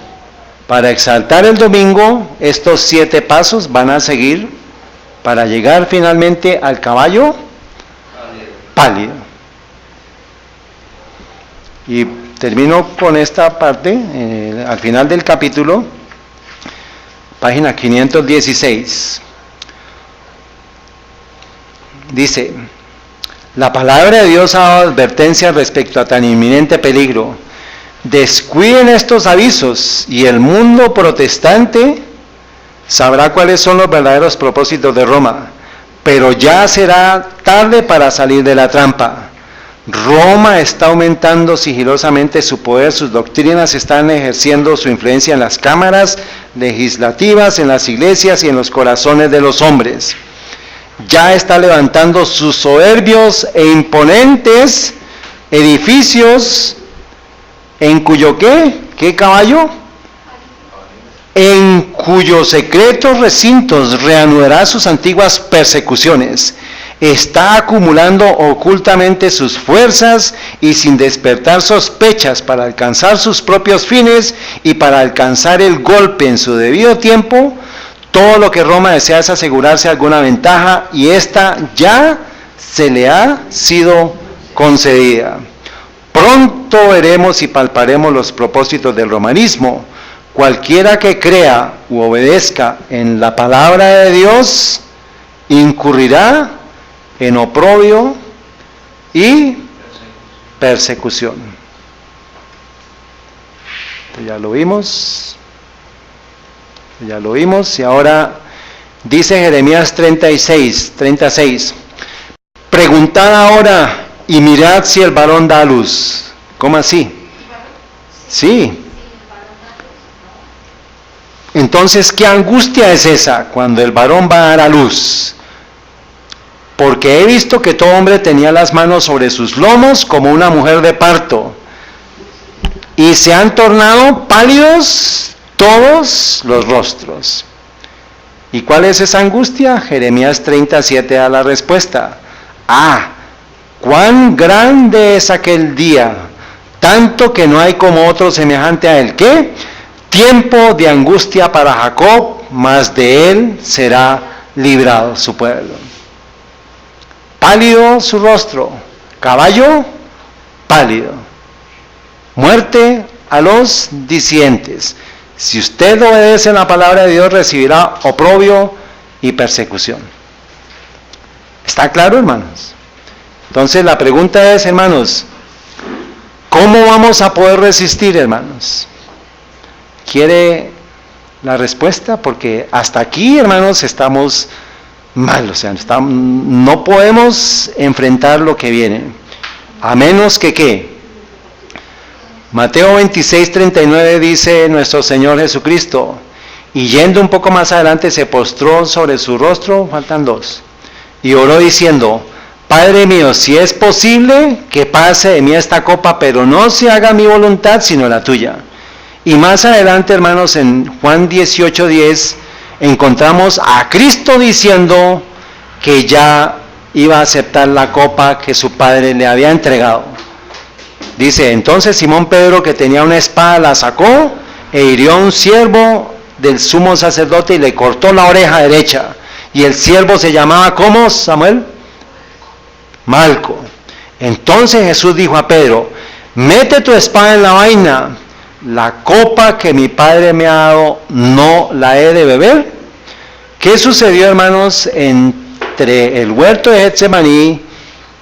para exaltar el domingo, estos 7 pasos van a seguir para llegar finalmente al caballo pálido. Y termino con esta parte, al final del capítulo, página 516. Dice, la palabra de Dios ha dado advertencia respecto a tan inminente peligro. Descuiden estos avisos y el mundo protestante sabrá cuáles son los verdaderos propósitos de Roma, pero ya será tarde para salir de la trampa. Roma está aumentando sigilosamente su poder, sus doctrinas están ejerciendo su influencia en las cámaras legislativas, en las iglesias y en los corazones de los hombres. Ya está levantando sus soberbios e imponentes edificios, en cuyo ¿qué caballo? En cuyos secretos recintos reanudará sus antiguas persecuciones. Está acumulando ocultamente sus fuerzas y sin despertar sospechas para alcanzar sus propios fines y para alcanzar el golpe en su debido tiempo. Todo lo que Roma desea es asegurarse alguna ventaja y esta ya se le ha sido concedida. Pronto veremos y palparemos los propósitos del romanismo, cualquiera que crea u obedezca en la palabra de Dios incurrirá en oprobio y persecución. Ya lo vimos y ahora dice Jeremías 36, preguntad ahora y mirad si el varón da a luz. ¿Cómo así? Sí. Entonces, ¿qué angustia es esa cuando el varón va a dar a luz? Porque he visto que todo hombre tenía las manos sobre sus lomos como una mujer de parto, y se han tornado pálidos todos los rostros. ¿Y cuál es esa angustia? Jeremías 37 da la respuesta. Cuán grande es aquel día, tanto que no hay como otro semejante a él. ¿Qué? Tiempo de angustia para Jacob, mas de él será librado su pueblo. Pálido su rostro, caballo pálido. Muerte a los disidentes. Si usted obedece la palabra de Dios, recibirá oprobio y persecución. ¿Está claro, hermanos? Entonces la pregunta es, hermanos, ¿cómo vamos a poder resistir, hermanos? ¿Quiere la respuesta? Porque hasta aquí, hermanos, estamos mal, o sea, no podemos enfrentar lo que viene, a menos que ¿qué? Mateo 26:39 dice nuestro Señor Jesucristo, y yendo un poco más adelante se postró sobre su rostro, faltan dos, y oró diciendo, Padre mío, si es posible que pase de mí esta copa, pero no se haga mi voluntad sino la tuya. Y más adelante, hermanos, en Juan 18:10 encontramos a Cristo diciendo que ya iba a aceptar la copa que su Padre le había entregado. Dice, entonces Simón Pedro, que tenía una espada, la sacó e hirió a un siervo del sumo sacerdote y le cortó la oreja derecha. Y el siervo se llamaba, ¿cómo, Samuel? Malco. Entonces Jesús dijo a Pedro, mete tu espada en la vaina, la copa que mi Padre me ha dado, ¿no la he de beber? ¿Qué sucedió, hermanos, entre el huerto de Getsemaní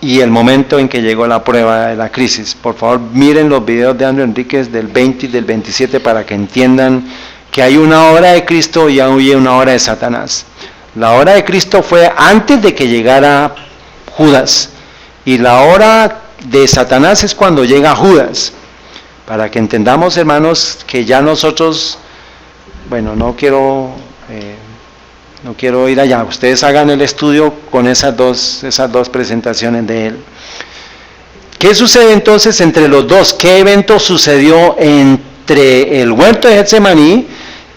y el momento en que llegó la prueba de la crisis? Por favor, miren los videos de Andrew Enríquez del 20 y del 27 para que entiendan que hay una obra de Cristo y hay una obra de Satanás. La obra de Cristo fue antes de que llegara Judas, y la obra de Satanás es cuando llega Judas. Para que entendamos, hermanos, que ya nosotros, bueno, no quiero ir allá, ustedes hagan el estudio con esas dos presentaciones de él. ¿Qué sucede entonces entre los dos? ¿Qué evento sucedió entre el huerto de Getsemaní,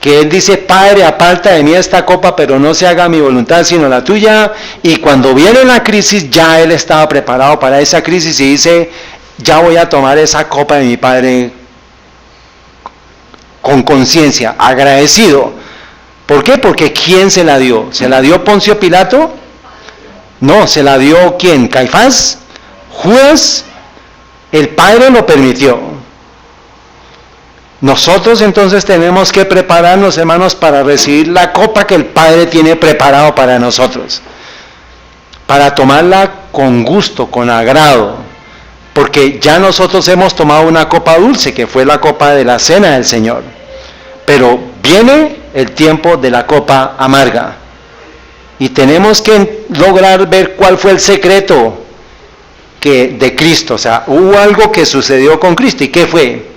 que él dice, Padre, aparta de mí esta copa, pero no se haga mi voluntad sino la tuya? Y cuando viene la crisis, ya él estaba preparado para esa crisis y dice, ya voy a tomar esa copa de mi Padre con conciencia, agradecido. ¿Por qué? Porque ¿quién se la dio? ¿Se la dio Poncio Pilato? No, ¿se la dio quién? ¿Caifás? ¿Judas? El Padre lo permitió. Nosotros entonces tenemos que prepararnos, hermanos, para recibir la copa que el Padre tiene preparado para nosotros, para tomarla con gusto, con agrado, porque ya nosotros hemos tomado una copa dulce, que fue la copa de la cena del Señor, pero viene el tiempo de la copa amarga, y tenemos que lograr ver cuál fue el secreto de Cristo. O sea, hubo algo que sucedió con Cristo, ¿y qué fue?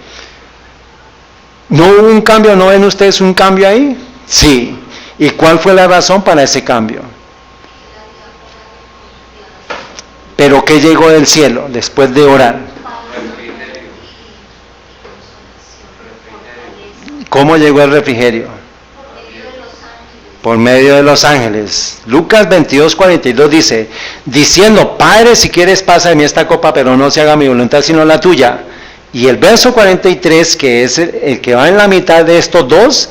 ¿No hubo un cambio? ¿No ven ustedes un cambio ahí? Sí. ¿Y cuál fue la razón para ese cambio? ¿Pero qué llegó del cielo después de orar? ¿Cómo llegó el refrigerio? Por medio de los ángeles. Lucas 22:42 dice, diciendo, Padre, si quieres pasa de mí esta copa, pero no se haga mi voluntad sino la tuya. Y el verso 43, que es el que va en la mitad de estos dos,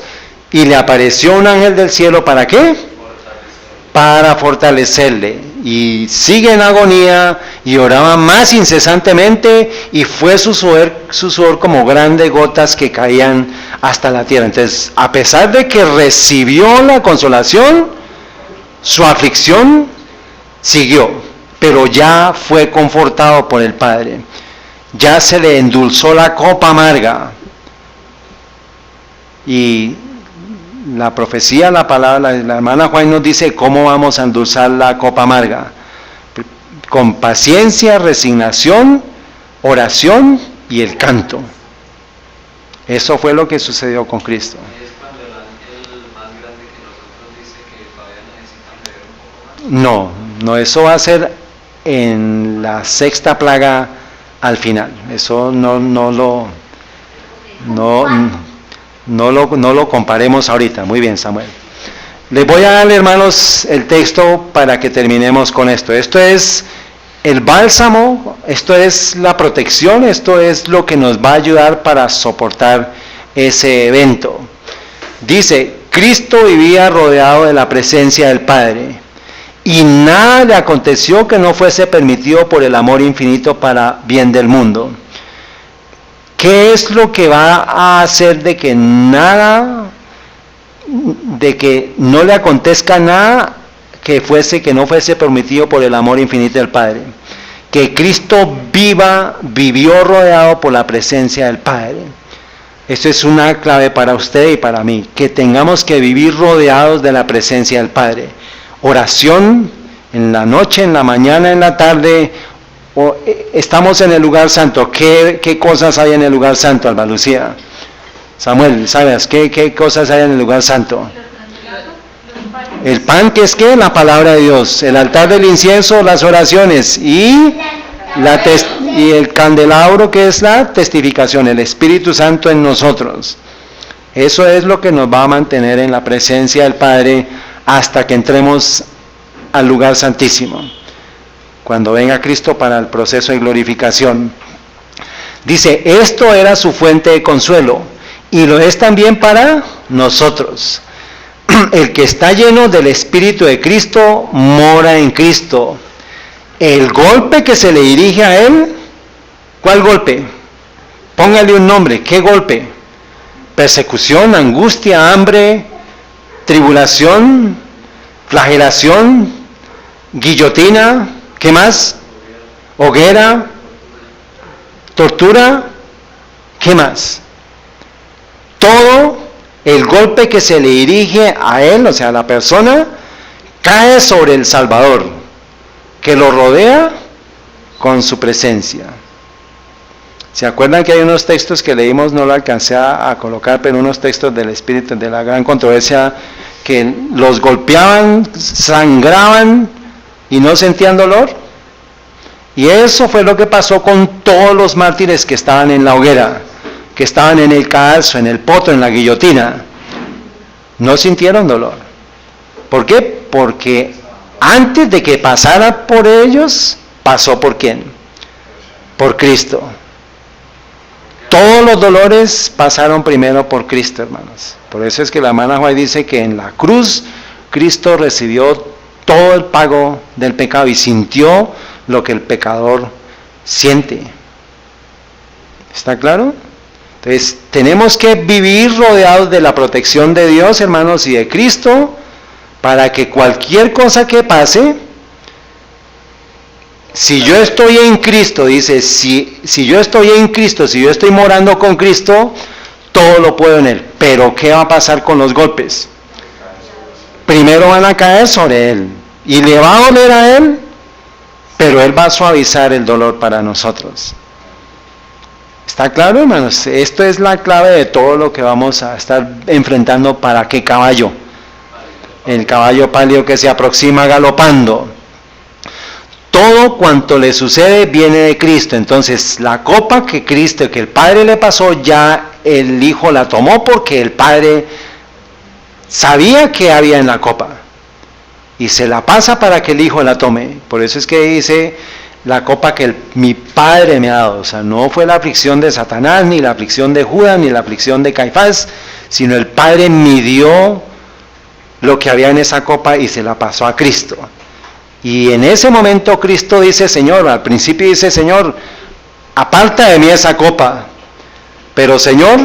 y le apareció un ángel del cielo, ¿para qué? Para fortalecerle. y sigue en agonía y oraba más incesantemente y fue su sudor como grandes gotas que caían hasta la tierra. Entonces, a pesar de que recibió la consolación, su aflicción siguió, pero ya fue confortado por el Padre. Ya se le endulzó la copa amarga. Y la profecía, la palabra, la hermana Juan nos dice cómo vamos a endulzar la copa amarga. Con paciencia, resignación, oración y el canto. Eso fue lo que sucedió con Cristo. Y es cuando el ángel más grande que nosotros dice que todavía necesitan beber un poco más. No, eso va a ser en la sexta plaga al final. Eso no lo comparemos ahorita. Muy bien, Samuel. Les voy a dar, hermanos, el texto para que terminemos con esto. Esto es el bálsamo, esto es la protección, esto es lo que nos va a ayudar para soportar ese evento. Dice, Cristo vivía rodeado de la presencia del Padre, y nada le aconteció que no fuese permitido por el amor infinito para bien del mundo. ¿Qué es lo que va a hacer de que no le acontezca nada que no fuese permitido por el amor infinito del Padre? Que Cristo vivió rodeado por la presencia del Padre. Esto es una clave para usted y para mí, que tengamos que vivir rodeados de la presencia del Padre. Oración en la noche, en la mañana, en la tarde. Estamos en el lugar santo. ¿Qué cosas hay en el lugar santo, Alba Lucía? Samuel, ¿sabes qué cosas hay en el lugar santo? El pan, que es ¿qué? La palabra de Dios. El altar del incienso, las oraciones. Y el candelabro, que es la testificación, el Espíritu Santo en nosotros. Eso es lo que nos va a mantener en la presencia del Padre hasta que entremos al lugar santísimo, cuando venga Cristo para el proceso de glorificación. Dice, esto era su fuente de consuelo, y lo es también para nosotros. El que está lleno del Espíritu de Cristo, mora en Cristo. El golpe que se le dirige a él, ¿cuál golpe? Póngale un nombre, ¿qué golpe? Persecución, angustia, hambre, tribulación, flagelación, guillotina, ¿qué más? Hoguera, tortura, ¿qué más? Todo el golpe que se le dirige a él, o sea, a la persona, cae sobre el Salvador, que lo rodea con su presencia. ¿Se acuerdan que hay unos textos que leímos, no lo alcancé a colocar, pero unos textos del Espíritu, de la gran controversia, que los golpeaban, sangraban y no sentían dolor? Y eso fue lo que pasó con todos los mártires que estaban en la hoguera, que estaban en el cadalso, en el poto, en la guillotina. No sintieron dolor. ¿Por qué? Porque antes de que pasara por ellos, pasó por ¿quién? Por Cristo. Todos los dolores pasaron primero por Cristo, hermanos. Por eso es que la hermana Juárez dice que en la cruz Cristo recibió todo el pago del pecado y sintió lo que el pecador siente. ¿Está claro? Entonces, tenemos que vivir rodeados de la protección de Dios, hermanos, y de Cristo, para que cualquier cosa que pase, si yo estoy en Cristo, dice, si yo estoy en Cristo, si yo estoy morando con Cristo, todo lo puedo en Él. Pero ¿qué va a pasar con los golpes? Primero van a caer sobre Él, y le va a doler a Él, pero Él va a suavizar el dolor para nosotros. ¿Está claro, hermanos? Esto es la clave de todo lo que vamos a estar enfrentando. ¿Para qué caballo? El caballo pálido que se aproxima galopando. Todo cuanto le sucede viene de Cristo. Entonces, la copa que Cristo, que el Padre le pasó, ya el Hijo la tomó porque el Padre sabía que había en la copa. Y se la pasa para que el Hijo la tome. Por eso es que dice, la copa que mi Padre me ha dado. O sea, no fue la aflicción de Satanás, ni la aflicción de Judas, ni la aflicción de Caifás, sino el Padre midió lo que había en esa copa y se la pasó a Cristo. Y en ese momento Cristo dice, Señor, al principio dice, Señor, aparta de mí esa copa, pero Señor,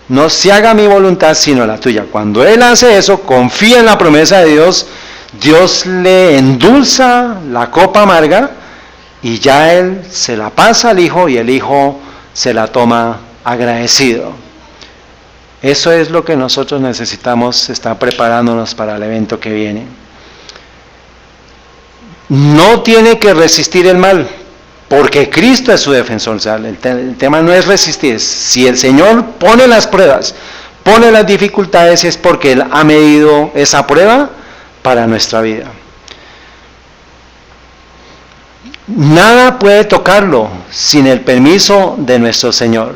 no se haga mi voluntad sino la tuya. Cuando Él hace eso, confía en la promesa de Dios, Dios le endulza la copa amarga y ya Él se la pasa al Hijo y el Hijo se la toma agradecido. Eso es lo que nosotros necesitamos estar preparándonos para el evento que viene. No tiene que resistir el mal, porque Cristo es su defensor. O sea, el tema no es resistir. Si el Señor pone las pruebas, pone las dificultades, es porque Él ha medido esa prueba para nuestra vida. Nada puede tocarlo sin el permiso de nuestro Señor.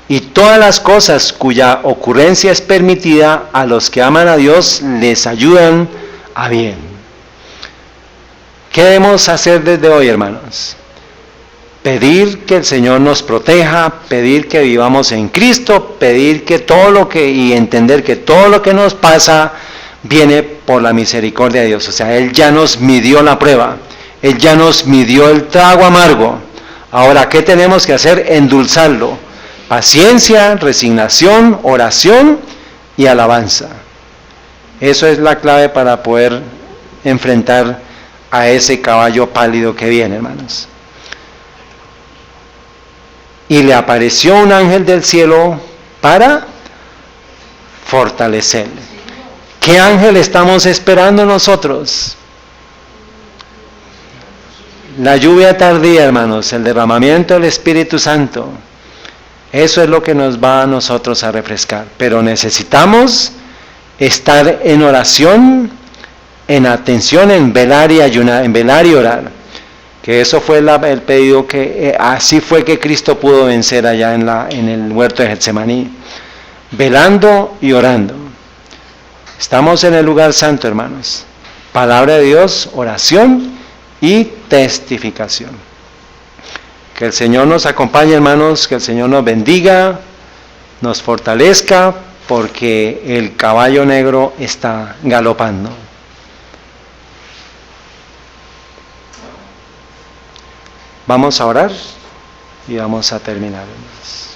Y todas las cosas cuya ocurrencia es permitida a los que aman a Dios les ayudan a bien. ¿Qué debemos hacer desde hoy, hermanos? Pedir que el Señor nos proteja, pedir que vivamos en Cristo, pedir que y entender que todo lo que nos pasa viene por la misericordia de Dios. O sea, Él ya nos midió la prueba, Él ya nos midió el trago amargo. Ahora, ¿qué tenemos que hacer? Endulzarlo. Paciencia, resignación, oración y alabanza. Eso es la clave para poder enfrentar a ese caballo pálido que viene, hermanos. Y le apareció un ángel del cielo para fortalecerle. ¿Qué ángel estamos esperando nosotros? La lluvia tardía, hermanos, el derramamiento del Espíritu Santo. Eso es lo que nos va a nosotros a refrescar. Pero necesitamos estar en oración, en atención, en velar y ayunar, en velar y orar. Que eso fue el pedido que así fue que Cristo pudo vencer allá en el huerto de Getsemaní. Velando y orando. Estamos en el lugar santo, hermanos. Palabra de Dios, oración y testificación. Que el Señor nos acompañe, hermanos, que el Señor nos bendiga, nos fortalezca, porque el caballo negro está galopando. Vamos a orar y vamos a terminar, hermanos.